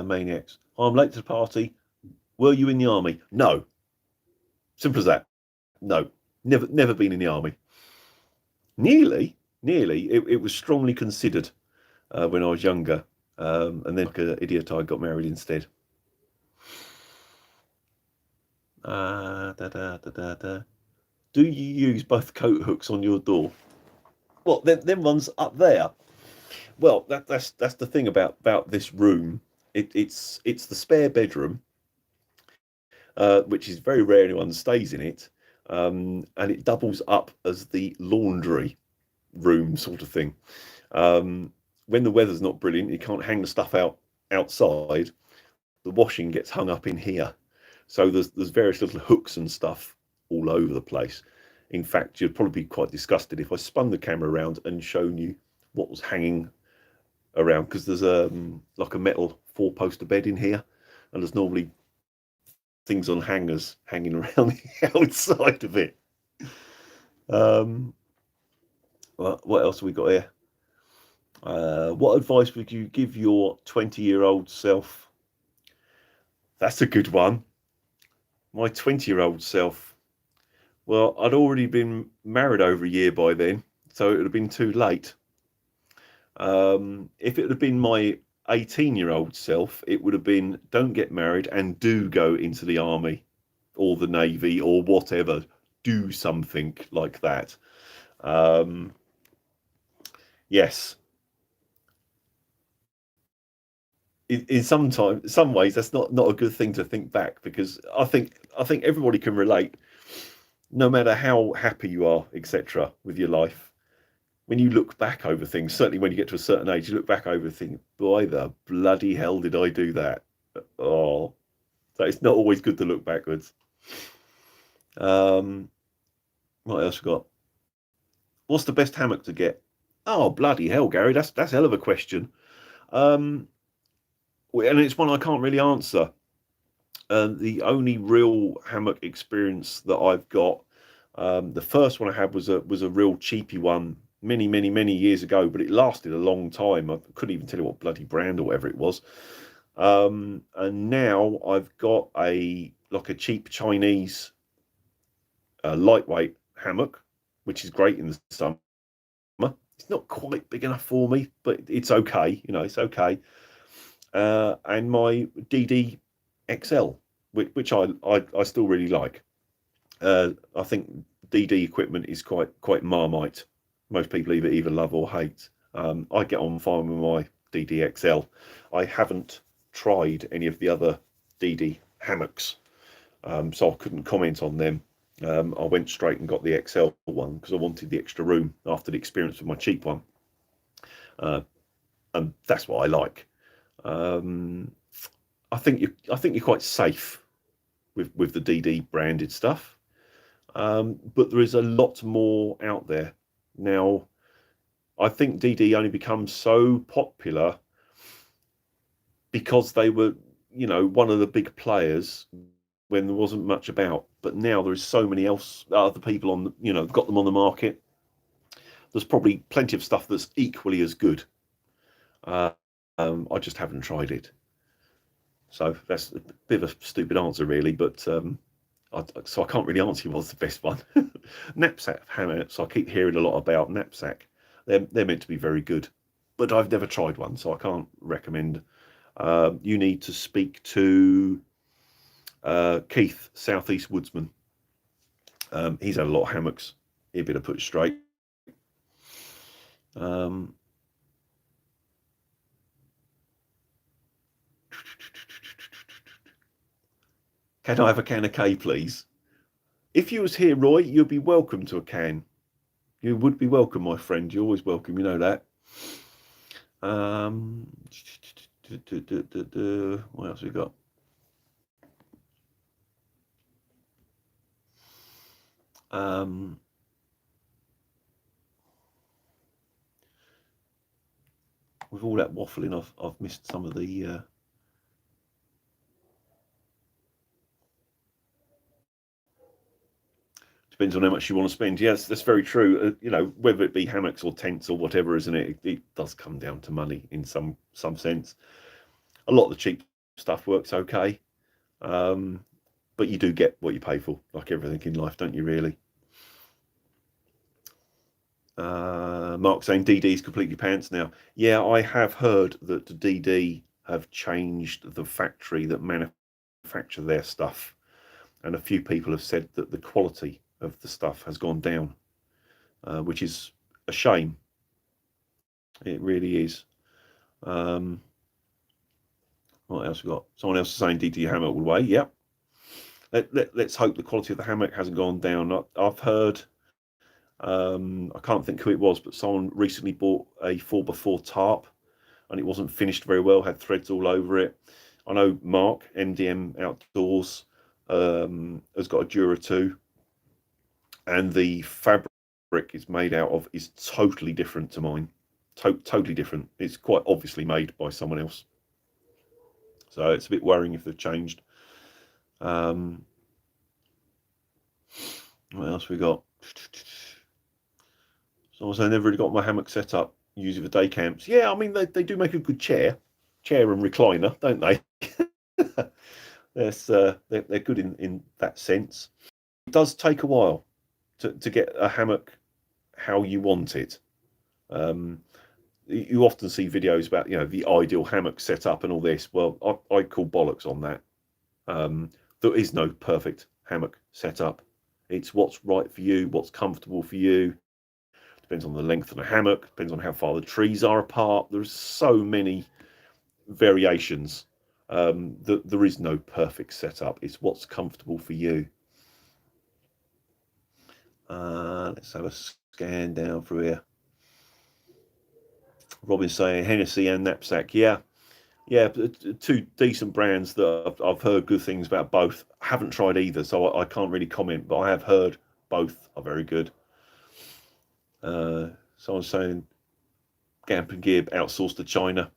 Maniacs. I'm late to the party. Were you in the army? No. Simple as that. No. Never been in the army. Nearly. It was strongly considered when I was younger, and then like an idiot, I got married instead. Do you use both coat hooks on your door? Well, them ones up there. Well, that's the thing about this room. It's the spare bedroom, which is very rare anyone stays in it. and it doubles up as the laundry room sort of thing. When the weather's not brilliant, you can't hang the stuff outside. The washing gets hung up in here, so there's various little hooks and stuff all over the place. In fact, you'd probably be quite disgusted if I spun the camera around and shown you what was hanging around, because there's like a metal four-poster bed in here, and there's normally things on hangers hanging around the outside of it. What else have we got here? What advice would you give your 20-year-old self? That's a good one. My 20-year-old self. Well, I'd already been married over a year by then, so it would have been too late. If it had been my 18-year-old self, it would have been, don't get married and do go into the army or the navy or whatever. Do something like that. Yes. In some ways, that's not a good thing to think back, because I think everybody can relate, no matter how happy you are, etc., with your life. When you look back over things, certainly when you get to a certain age, you look back over things, boy, the bloody hell did I do that? Oh, so it's not always good to look backwards. What else we got? What's the best hammock to get? Oh, bloody hell, Gary, that's hell of a question. And it's one I can't really answer. The only real hammock experience that I've got, the first one I had was a real cheapy one many years ago, but it lasted a long time. I couldn't even tell you what bloody brand or whatever it was. And now I've got a cheap Chinese lightweight hammock, which is great in the summer. It's not quite big enough for me, but it's okay. It's okay. And my DD XL, which I still really like. I think DD equipment is quite Marmite. Most people either love or hate. I get on fine with my DD XL. I haven't tried any of the other DD hammocks, so I couldn't comment on them. I went straight and got the XL one because I wanted the extra room after the experience with my cheap one, and that's what I like. I think you're quite safe with the DD branded stuff, but there is a lot more out there now. I think DD only becomes so popular because they were, one of the big players when there wasn't much about. But now there is so many other people on, got them on the market. There's probably plenty of stuff that's equally as good. I just haven't tried it. So that's a bit of a stupid answer, really. But so I can't really answer you what's the best one. Knapsack hammocks, I keep hearing a lot about knapsack. They're meant to be very good, but I've never tried one, so I can't recommend. You need to speak to Keith, Southeast Woodsman. He's had a lot of hammocks. He'd be able to put it straight. Can I have a can of K, please? If you was here, Roy, you'd be welcome to a can. You would be welcome, my friend. You're always welcome. You know that. What else we got? With all that waffling, I've missed some of the. Depends on how much you want to spend. Yes, that's very true. Whether it be hammocks or tents or whatever, isn't it? It does come down to money in some sense. A lot of the cheap stuff works okay, but you do get what you pay for, like everything in life, don't you? Really. Mark saying DD is completely pants now. Yeah, I have heard that DD have changed the factory that manufacture their stuff, and a few people have said that the quality of the stuff has gone down, which is a shame. It really is. What else we got? Someone else is saying DD hammer all the way. Yep. Let's hope the quality of the hammock hasn't gone down. I've heard, I can't think who it was, but someone recently bought a 4x4 tarp and it wasn't finished very well, had threads all over it. I know Mark, MDM Outdoors, has got a Dura 2, and the fabric it's made out of is totally different to mine. Totally different. It's quite obviously made by someone else. So it's a bit worrying if they've changed. What else we got? So I never really got my hammock set up, use it for day camps. Yeah, I mean, they do make a good chair and recliner, don't they? They're good in that sense. It does take a while to get a hammock how you want it. You often see videos about the ideal hammock setup and all this. Well, I call bollocks on that. There is no perfect hammock setup. It's what's right for you, what's comfortable for you. Depends on the length of the hammock, depends on how far the trees are apart. There's so many variations. There is no perfect setup. It's what's comfortable for you. Let's have a scan down through here. Robin's saying Hennessy and Knapsack. Yeah, two decent brands that I've heard good things about both. I haven't tried either, so I can't really comment, but I have heard both are very good. Someone's saying camping gear outsourced to China.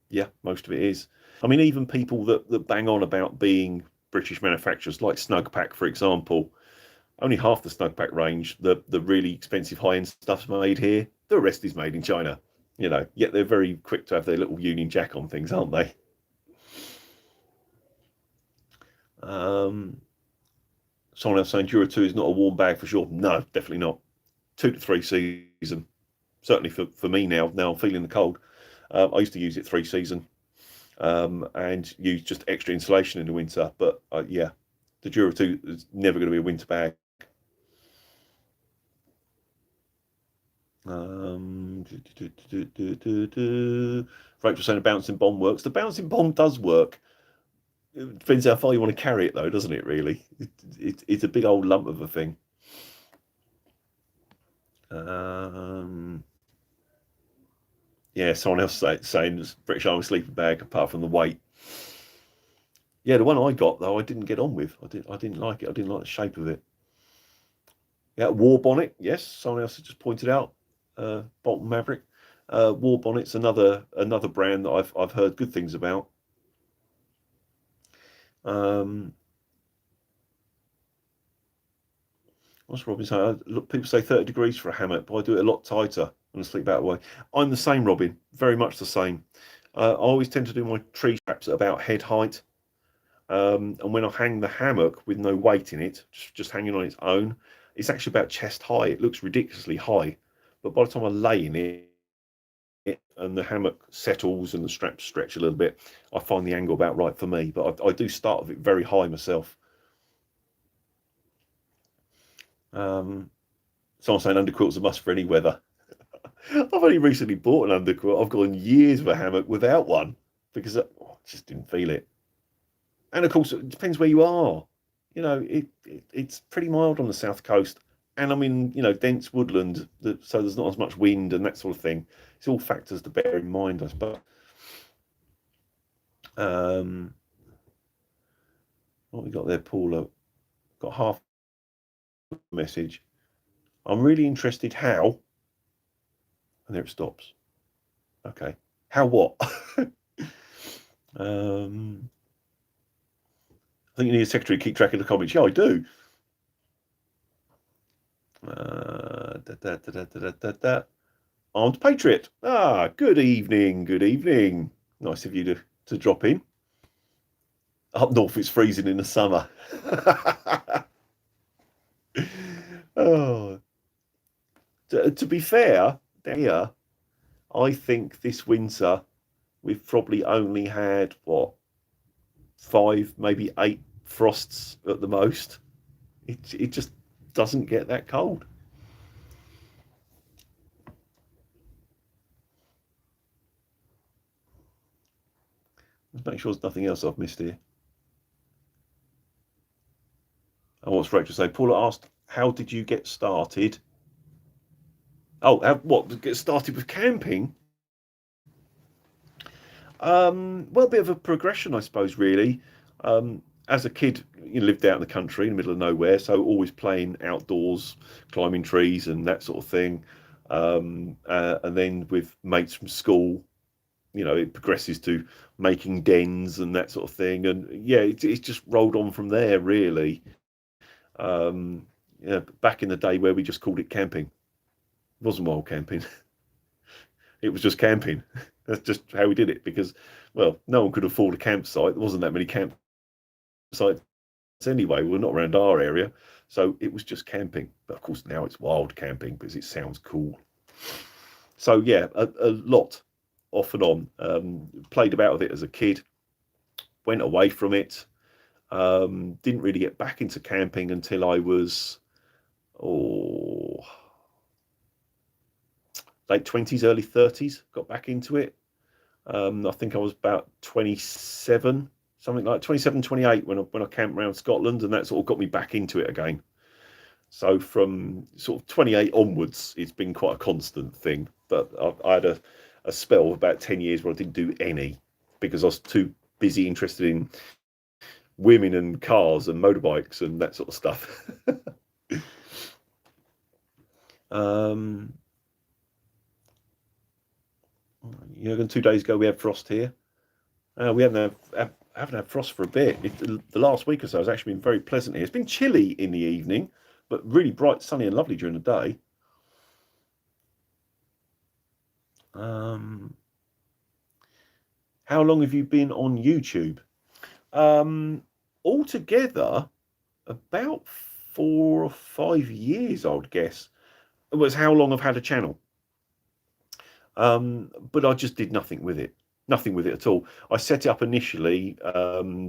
Yeah, most of it is. I mean, even people that bang on about being British manufacturers, like Snugpack, for example, only half the Snugpack range, the really expensive high-end stuff's made here. The rest is made in China. Yet they're very quick to have their little Union Jack on things, aren't they? Someone else saying Dura 2 is not a warm bag for sure. No, definitely not. 2 to 3 season. Certainly for me now. Now I'm feeling the cold. I used to use it 3 season and use just extra insulation in the winter. But yeah, the Dura 2 is never going to be a winter bag. Rachel saying a bouncing bomb works. The bouncing bomb does work. It depends how far you want to carry it, though, doesn't it? Really, it's a big old lump of a thing. Yeah, someone else saying British Army sleeping bag, apart from the weight. Yeah, the one I got though, I didn't get on with. I didn't like it. I didn't like the shape of it. Yeah, War Bonnet. Yes, someone else has just pointed out. Bolton Maverick. War Bonnet's another brand that I've heard good things about. What's Robin saying? Look, people say 30 degrees for a hammock, but I do it a lot tighter and sleep that way. I'm the same, Robin. Very much the same. I always tend to do my tree straps at about head height. And when I hang the hammock with no weight in it, just hanging on its own, it's actually about chest high. It looks ridiculously high, but by the time I lay in it and the hammock settles and the straps stretch a little bit, I find the angle about right for me. But I do start with it very high myself. Someone saying underquilt's a must for any weather. I've only recently bought an underquilt. I've gone years of a hammock without one because I just didn't feel it. And of course, it depends where you are. It's pretty mild on the south coast, and I'm in dense woodland, so there's not as much wind and that sort of thing. It's all factors to bear in mind, I suppose. What we got there, Paula? Got half a message. I'm really interested how, and there it stops. Okay, how what? I think you need a secretary to keep track of the comments. Yeah, I do. Armed Patriot. Good evening. Good evening. Nice of you to drop in. Up north, it's freezing in the summer. Oh, to be fair, here, I think this winter we've probably only had 5, maybe 8 frosts at the most. It just doesn't get that cold. Let's make sure there's nothing else I've missed here. what's Rachel saying? Paula asked, how did you get started? Oh, what, get started with camping? Well, a bit of a progression, I suppose, really. As a kid, you lived out in the country in the middle of nowhere, so always playing outdoors, climbing trees and that sort of thing. And then with mates from school, it progresses to making dens and that sort of thing. And yeah, it's just rolled on from there, really. Back in the day where we just called it camping. It wasn't wild camping. It was just camping. That's just how we did it because, well, no one could afford a campsite. There wasn't that many campsites anyway. We're not around our area. So it was just camping. But of course, now it's wild camping because it sounds cool. So yeah, a lot off and on. Played about with it as a kid. Went away from it. Didn't really get back into camping until I was, late 20s, early 30s, got back into it. I think I was about 27, something like 27, 28 when I camped around Scotland, and that sort of got me back into it again. So from sort of 28 onwards, it's been quite a constant thing. But I had a spell of about 10 years where I didn't do any because I was too busy interested in women and cars and motorbikes and that sort of stuff. Jürgen, 2 days ago we had frost here. We haven't had frost for a bit. The last week or so has actually been very pleasant here. It's been chilly in the evening, but really bright, sunny and lovely during the day. How long have you been on YouTube? Altogether, about 4 or 5 years, I would guess. It was how long I've had a channel. But I just did nothing with it at all. I set it up initially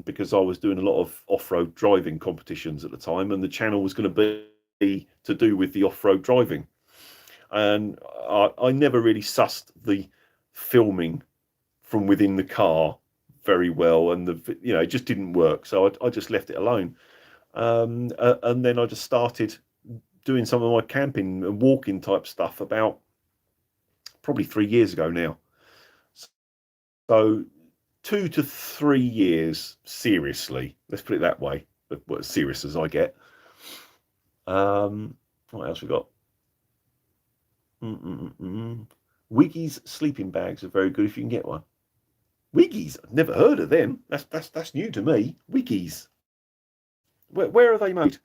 because I was doing a lot of off-road driving competitions at the time, and the channel was going to be to do with the off-road driving. And I never really sussed the filming from within the car very well, and it just didn't work. So I just left it alone. And then I just started doing some of my camping and walking type stuff about probably 3 years ago now. So 2 to 3 years, seriously. Let's put it that way. But as serious as I get. What else we got? Wiggy's sleeping bags are very good if you can get one. Wiggy's? I've never heard of them. That's new to me. Wiggy's. Where are they made?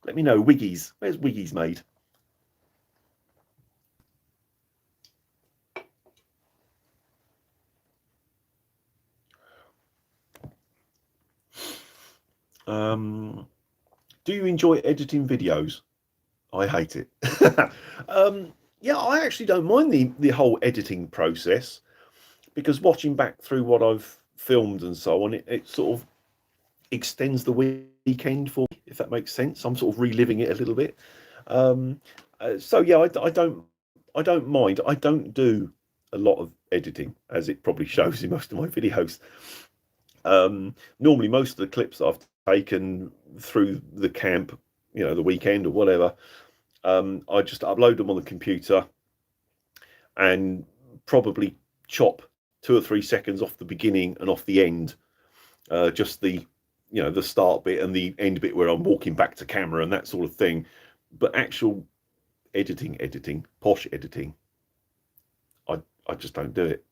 Let me know. Wiggy's. Where's Wiggy's made? Do you enjoy editing videos? I hate it. Yeah, I actually don't mind the whole editing process because watching back through what I've filmed and so on, it sort of extends the weekend for me, if that makes sense. I'm sort of reliving it a little bit. So yeah, I don't mind. I don't do a lot of editing, as it probably shows in most of my videos. Normally, most of the clips I've taken through the camp, the weekend or whatever, I just upload them on the computer and probably chop 2 or 3 seconds off the beginning and off the end, just the start bit and the end bit where I'm walking back to camera and that sort of thing. But actual editing, posh editing, I just don't do it.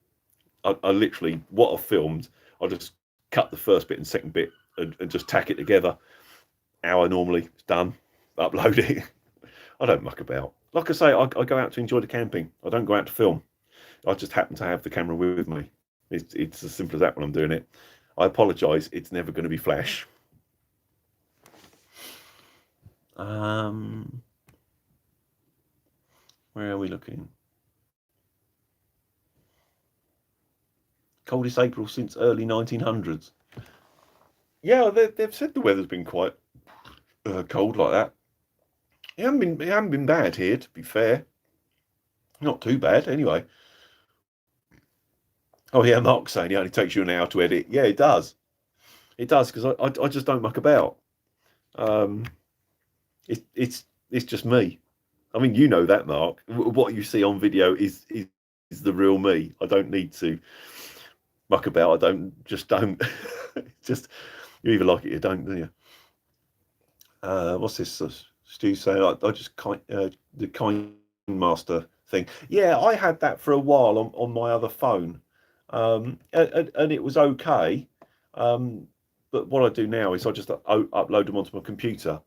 I literally, what I've filmed, I just cut the first bit and second bit and just tack it together. Hour normally, it's done. Upload it. I don't muck about. Like I say, I go out to enjoy the camping. I don't go out to film. I just happen to have the camera with me. It's as simple as that when I'm doing it. I apologise. It's never going to be flash. Where are we looking? Coldest April since early 1900s. Yeah, they've said the weather's been quite cold like that. It hasn't been bad here, to be fair. Not too bad, anyway. Oh yeah, Mark's saying it only takes you an hour to edit. Yeah, it does. It does, because I just don't muck about. It's just me. I mean, you know that, Mark. What you see on video is the real me. I don't need to muck about. I don't. Just you either like it or don't, do you? What's this? Stu saying I just the kind master thing. Yeah, I had that for a while on my other phone, and it was okay. But what I do now is I just upload them onto my computer,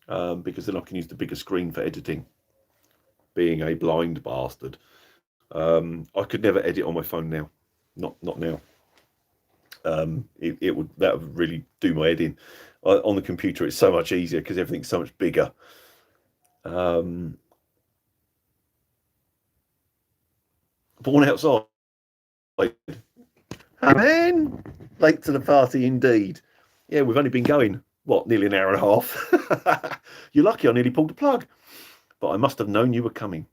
because then I can use the bigger screen for editing. Being a blind bastard, I could never edit on my phone now. Not now. That would really do my head in. On the computer, it's so much easier because everything's so much bigger. Born outside. Amen. Late to the party indeed. Yeah, we've only been going, what, nearly an hour and a half. You're lucky I nearly pulled the plug. But I must have known you were coming.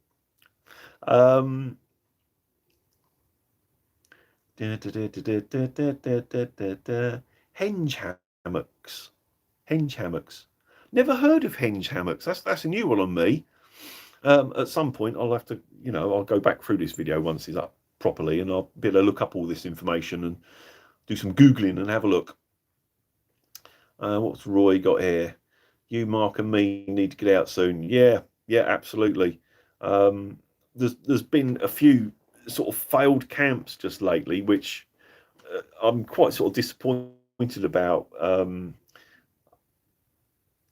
Henge hammocks. Henge hammocks. Never heard of henge hammocks. That's a new one on me. At some point, I'll have to, I'll go back through this video once it's up properly, and I'll be able to look up all this information and do some Googling and have a look. What's Roy got here? You, Mark, and me need to get out soon. Yeah, absolutely. There's been a few sort of failed camps just lately, which I'm quite sort of disappointed about.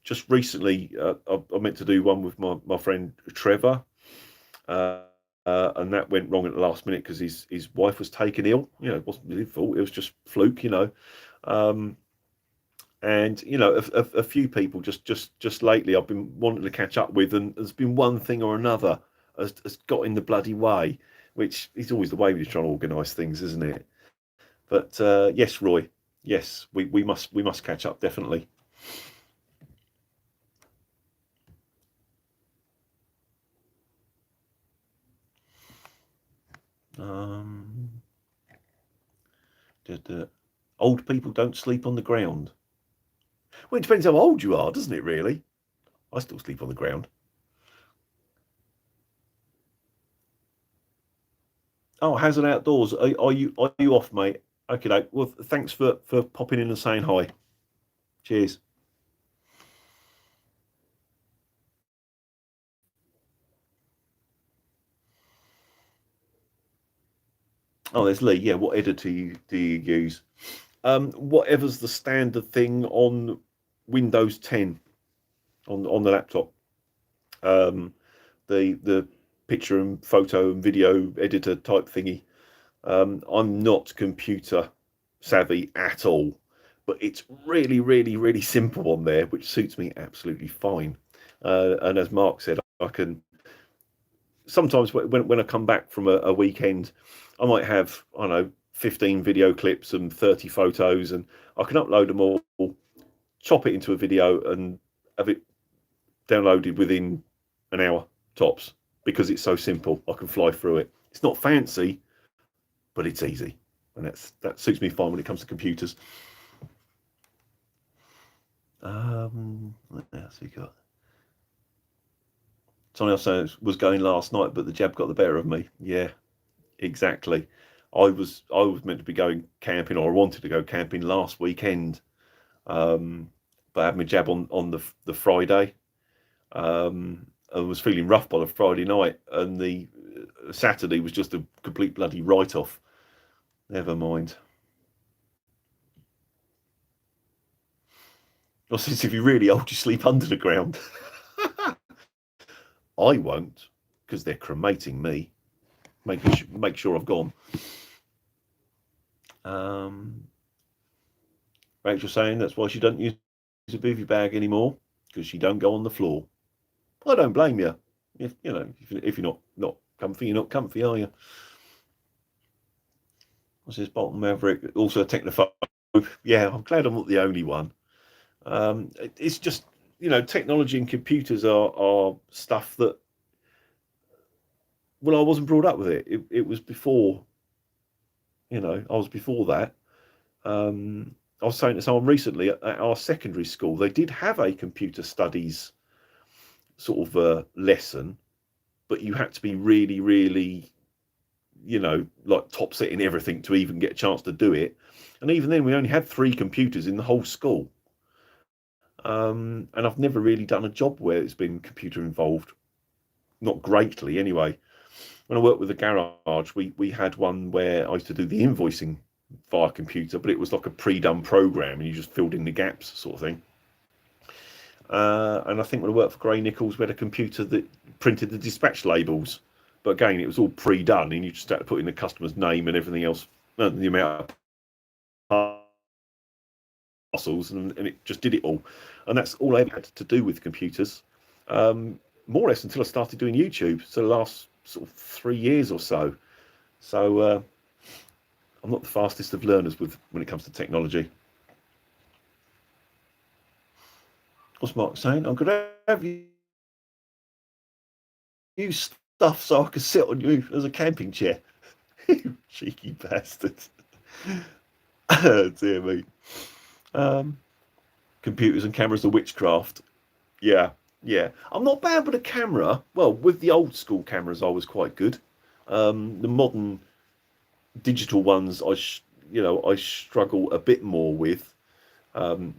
Just recently, I meant to do one with my friend Trevor, and that went wrong at the last minute because his wife was taken ill. It wasn't his fault; it was just fluke. And a few people just lately I've been wanting to catch up with, and there's been one thing or another has got in the bloody way, which is always the way with trying to organise things, isn't it? But yes, Roy, yes, we must catch up definitely. Old people don't sleep on the ground. Well, it depends how old you are, doesn't it? Really, I still sleep on the ground. Oh, Hazard Outdoors, are you off, mate? Okay, well, thanks for popping in and saying hi. Cheers. Oh, there's Lee. Yeah, what editor do you use? Whatever's the standard thing on Windows 10 on the laptop. The picture and photo and video editor type thingy. I'm not computer savvy at all, but it's really, really, really simple on there, which suits me absolutely fine. And as Mark said, I can sometimes when I come back from a weekend, I might have, I don't know, 15 video clips and 30 photos, and I can upload them all, chop it into a video, and have it downloaded within an hour tops because it's so simple. I can fly through it. It's not fancy, but it's easy, and that suits me fine when it comes to computers. What else we got? Someone else was going last night, but the jab got the better of me. Yeah, exactly. I was meant to be going camping, or I wanted to go camping last weekend, but I had my jab on the Friday, and was feeling rough by the Friday night, and the Saturday was just a complete bloody write-off. Never mind. Or since if you're really old, you sleep under the ground. I won't, because they're cremating me. Make sure I've gone. Rachel saying that's why she doesn't use a bivy bag anymore, because she don't go on the floor. I don't blame you. If you're not comfy, you're not comfy, are you? What's this? Bolton Maverick, also a technophobe. Yeah, I'm glad I'm not the only one. It's just technology and computers are stuff that, well, I wasn't brought up with it was before, I was before that. I was saying to someone recently at our secondary school, they did have a computer studies sort of lesson, but you had to be really, really, like top setting everything to even get a chance to do it. And even then, we only had 3 computers in the whole school. And I've never really done a job where it's been computer involved, not greatly anyway. When I worked with the garage, we had one where I used to do the invoicing via computer, but it was like a pre-done program, and you just filled in the gaps, sort of thing. And I think when I worked for Gray Nichols, we had a computer that printed the dispatch labels. But again, it was all pre-done, and you just had to put in the customer's name and everything else, the amount of parcels, and it just did it all. And that's all I ever had to do with computers, more or less until I started doing YouTube. So the last sort of 3 years or so. So I'm not the fastest of learners when it comes to technology. What's Mark saying? I'm going to have you stuff so I can sit on you as a camping chair. You cheeky bastard. Dear me. Computers and cameras are witchcraft. Yeah. I'm not bad with a camera. Well, with the old school cameras, I was quite good. The modern digital ones, I struggle a bit more with,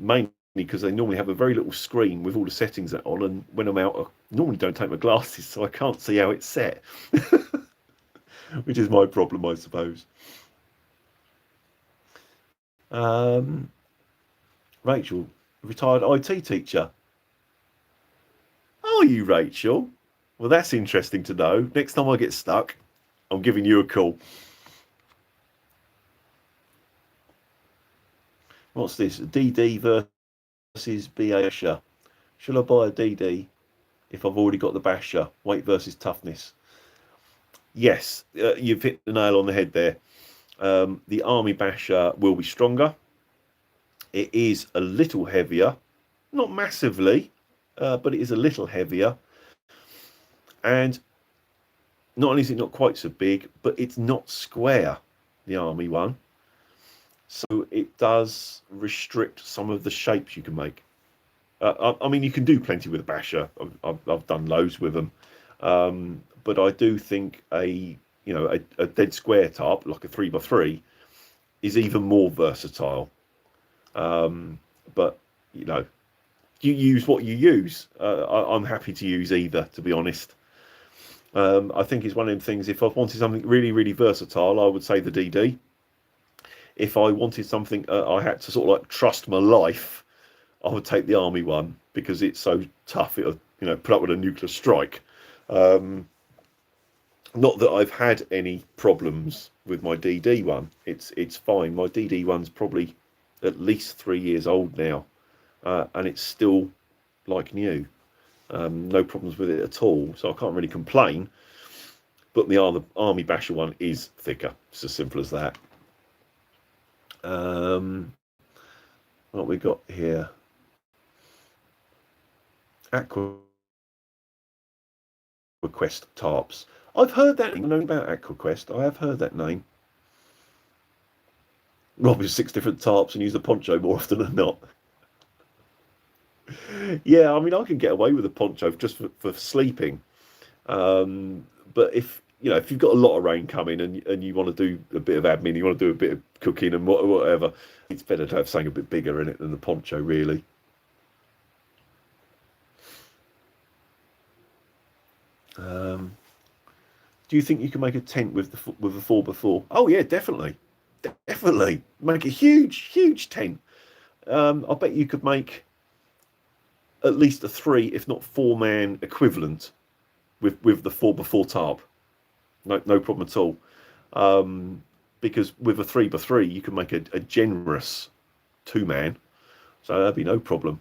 mainly because they normally have a very little screen with all the settings on, and when I'm out, I normally don't take my glasses, so I can't see how it's set, which is my problem, I suppose. Rachel, retired IT teacher. Are you, Rachel? Well, that's interesting to know. Next time I get stuck, I'm giving you a call. What's this? DD versus Basher. Shall I buy a DD if I've already got the Basher? Weight versus toughness. Yes, you've hit the nail on the head there. The Army Basher will be stronger. It is a little heavier, not massively, but it is a little heavier. And not only is it not quite so big, but it's not square, the Army one. So it does restrict some of the shapes you can make. I mean, you can do plenty with a Basher. I've done loads with them. But I do think a dead square tarp, like a 3x3, is even more versatile. But, you use what you use. I'm happy to use either, to be honest. I think it's one of them things, if I wanted something really, really versatile, I would say the DD. If I wanted something I had to sort of like trust my life, I would take the Army one, because it's so tough. It'll, put up with a nuclear strike. Not that I've had any problems with my DD one. It's fine. My DD one's probably at least 3 years old now, and it's still like new. No problems with it at all, so I can't really complain. But the Army Basher one is thicker. It's as simple as that. What we got here? Aqua Quest tarps. I've heard that name about Aqua Quest. I have heard that name. Rob is 6 different tarps and use the poncho more often than not. Yeah, I mean, I can get away with a poncho just for sleeping. But if you've got a lot of rain coming and you want to do a bit of admin, you want to do a bit of cooking and whatever, it's better to have something a bit bigger in it than the poncho, really. Do you think you can make a tent with the 4x4? Oh yeah, definitely make a huge tent. I bet you could make at least a 3, if not 4-man equivalent with the 4x4 tarp. No problem at all. Because with a 3x3 you can make a generous 2-man, so that'd be no problem.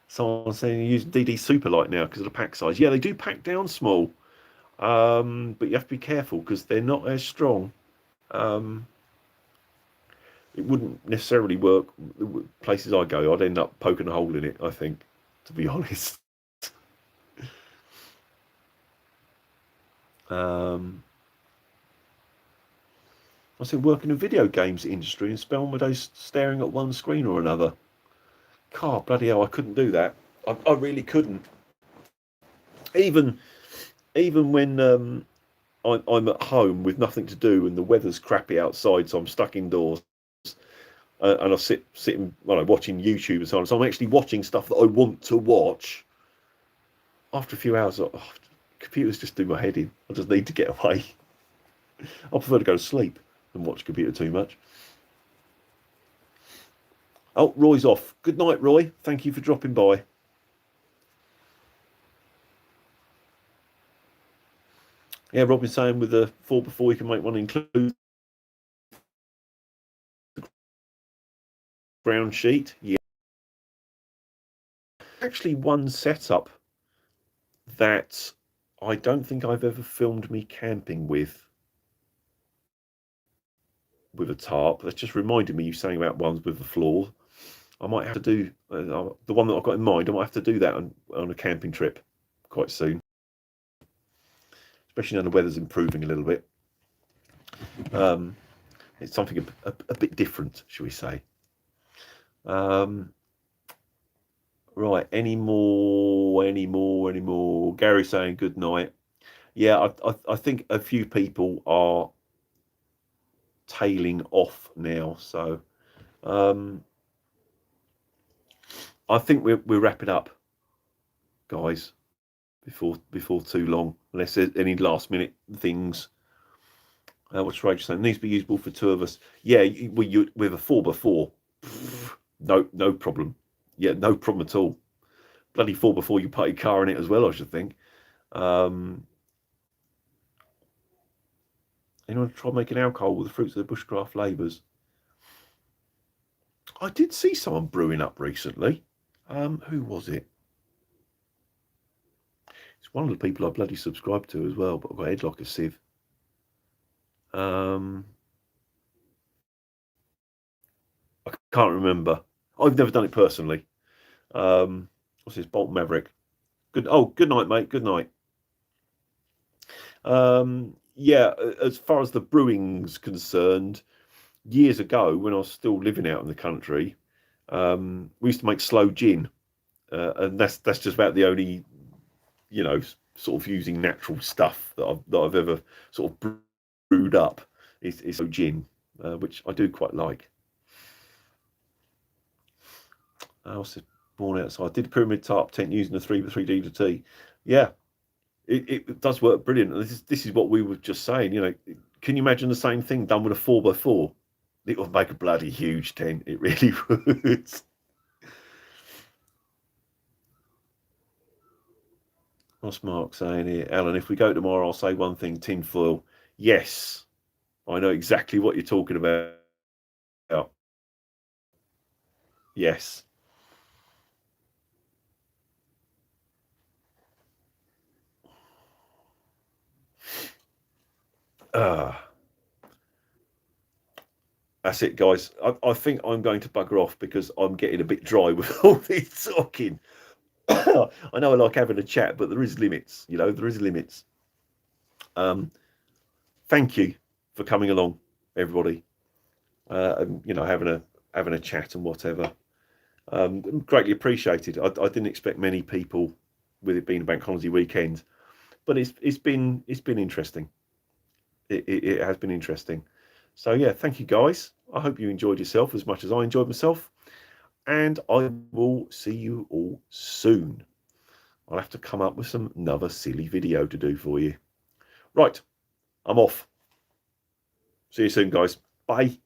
Someone's saying you use DD Superlight now because of the pack size. Yeah, they do pack down small, but you have to be careful because they're not as strong. It wouldn't necessarily work places I go. I'd end up poking a hole in it, I think, to be honest. I said work in the video games industry and spend my days staring at one screen or another. God, bloody hell, I couldn't do that. I really couldn't. Even when I'm at home with nothing to do and the weather's crappy outside, so I'm stuck indoors, and I sitting watching YouTube and so on. So I'm actually watching stuff that I want to watch. After a few hours, computers just do my head in. I just need to get away. I prefer to go to sleep than watch computer too much. Oh, Roy's off. Good night, Roy. Thank you for dropping by. Yeah, Robin's saying with the 4x4 you can make one include the ground sheet. Yeah. Actually, one setup that I don't think I've ever filmed me camping with a tarp. That's just reminded me you saying about ones with the floor. I might have to do the one that I've got in mind. I might have to do that on a camping trip quite soon, especially now the weather's improving a little bit. It's something a bit different, shall we say. Right, any more? Gary's saying good night. Yeah, I think a few people are tailing off now, so I think we're wrapping up, guys, before too long, unless there's any last minute things. What's Rach saying? Needs to be usable for two of us. Yeah, with a 4x4, no problem. Yeah, no problem at all. Bloody 4x4, you put your car in it as well, I should think. Anyone try making alcohol with the fruits of the bushcraft labours? I did see someone brewing up recently. Who was it? It's one of the people I bloody subscribed to as well, but I've got a head like a sieve. I can't remember. I've never done it personally. What's this? Bolt Maverick. Good night, mate. Good night. Yeah, as far as the brewing's concerned, years ago when I was still living out in the country, we used to make slow gin, and that's just about the only, sort of using natural stuff that I've ever sort of brewed up is slow gin, which I do quite like. I also born outside. I did a pyramid tarp tent using a 3x3 D2T. Yeah, it does work brilliant. This is what we were just saying. Can you imagine the same thing done with a 4x4? It would make a bloody huge tent. It really would. What's Mark saying here? Alan, if we go tomorrow, I'll say one thing, tinfoil. Yes, I know exactly what you're talking about. Yes. That's it, guys. I think I'm going to bugger off because I'm getting a bit dry with all this talking. I know I like having a chat, but there is limits. There is limits. Thank you for coming along, everybody. And, having a chat and whatever. Greatly appreciated. I didn't expect many people, with it being a bank holiday weekend, but it's been interesting. It has been interesting. So yeah, thank you guys. I hope you enjoyed yourself as much as I enjoyed myself, and I will see you all soon. I'll have to come up with another silly video to do for you. Right, I'm off. See you soon, guys. Bye.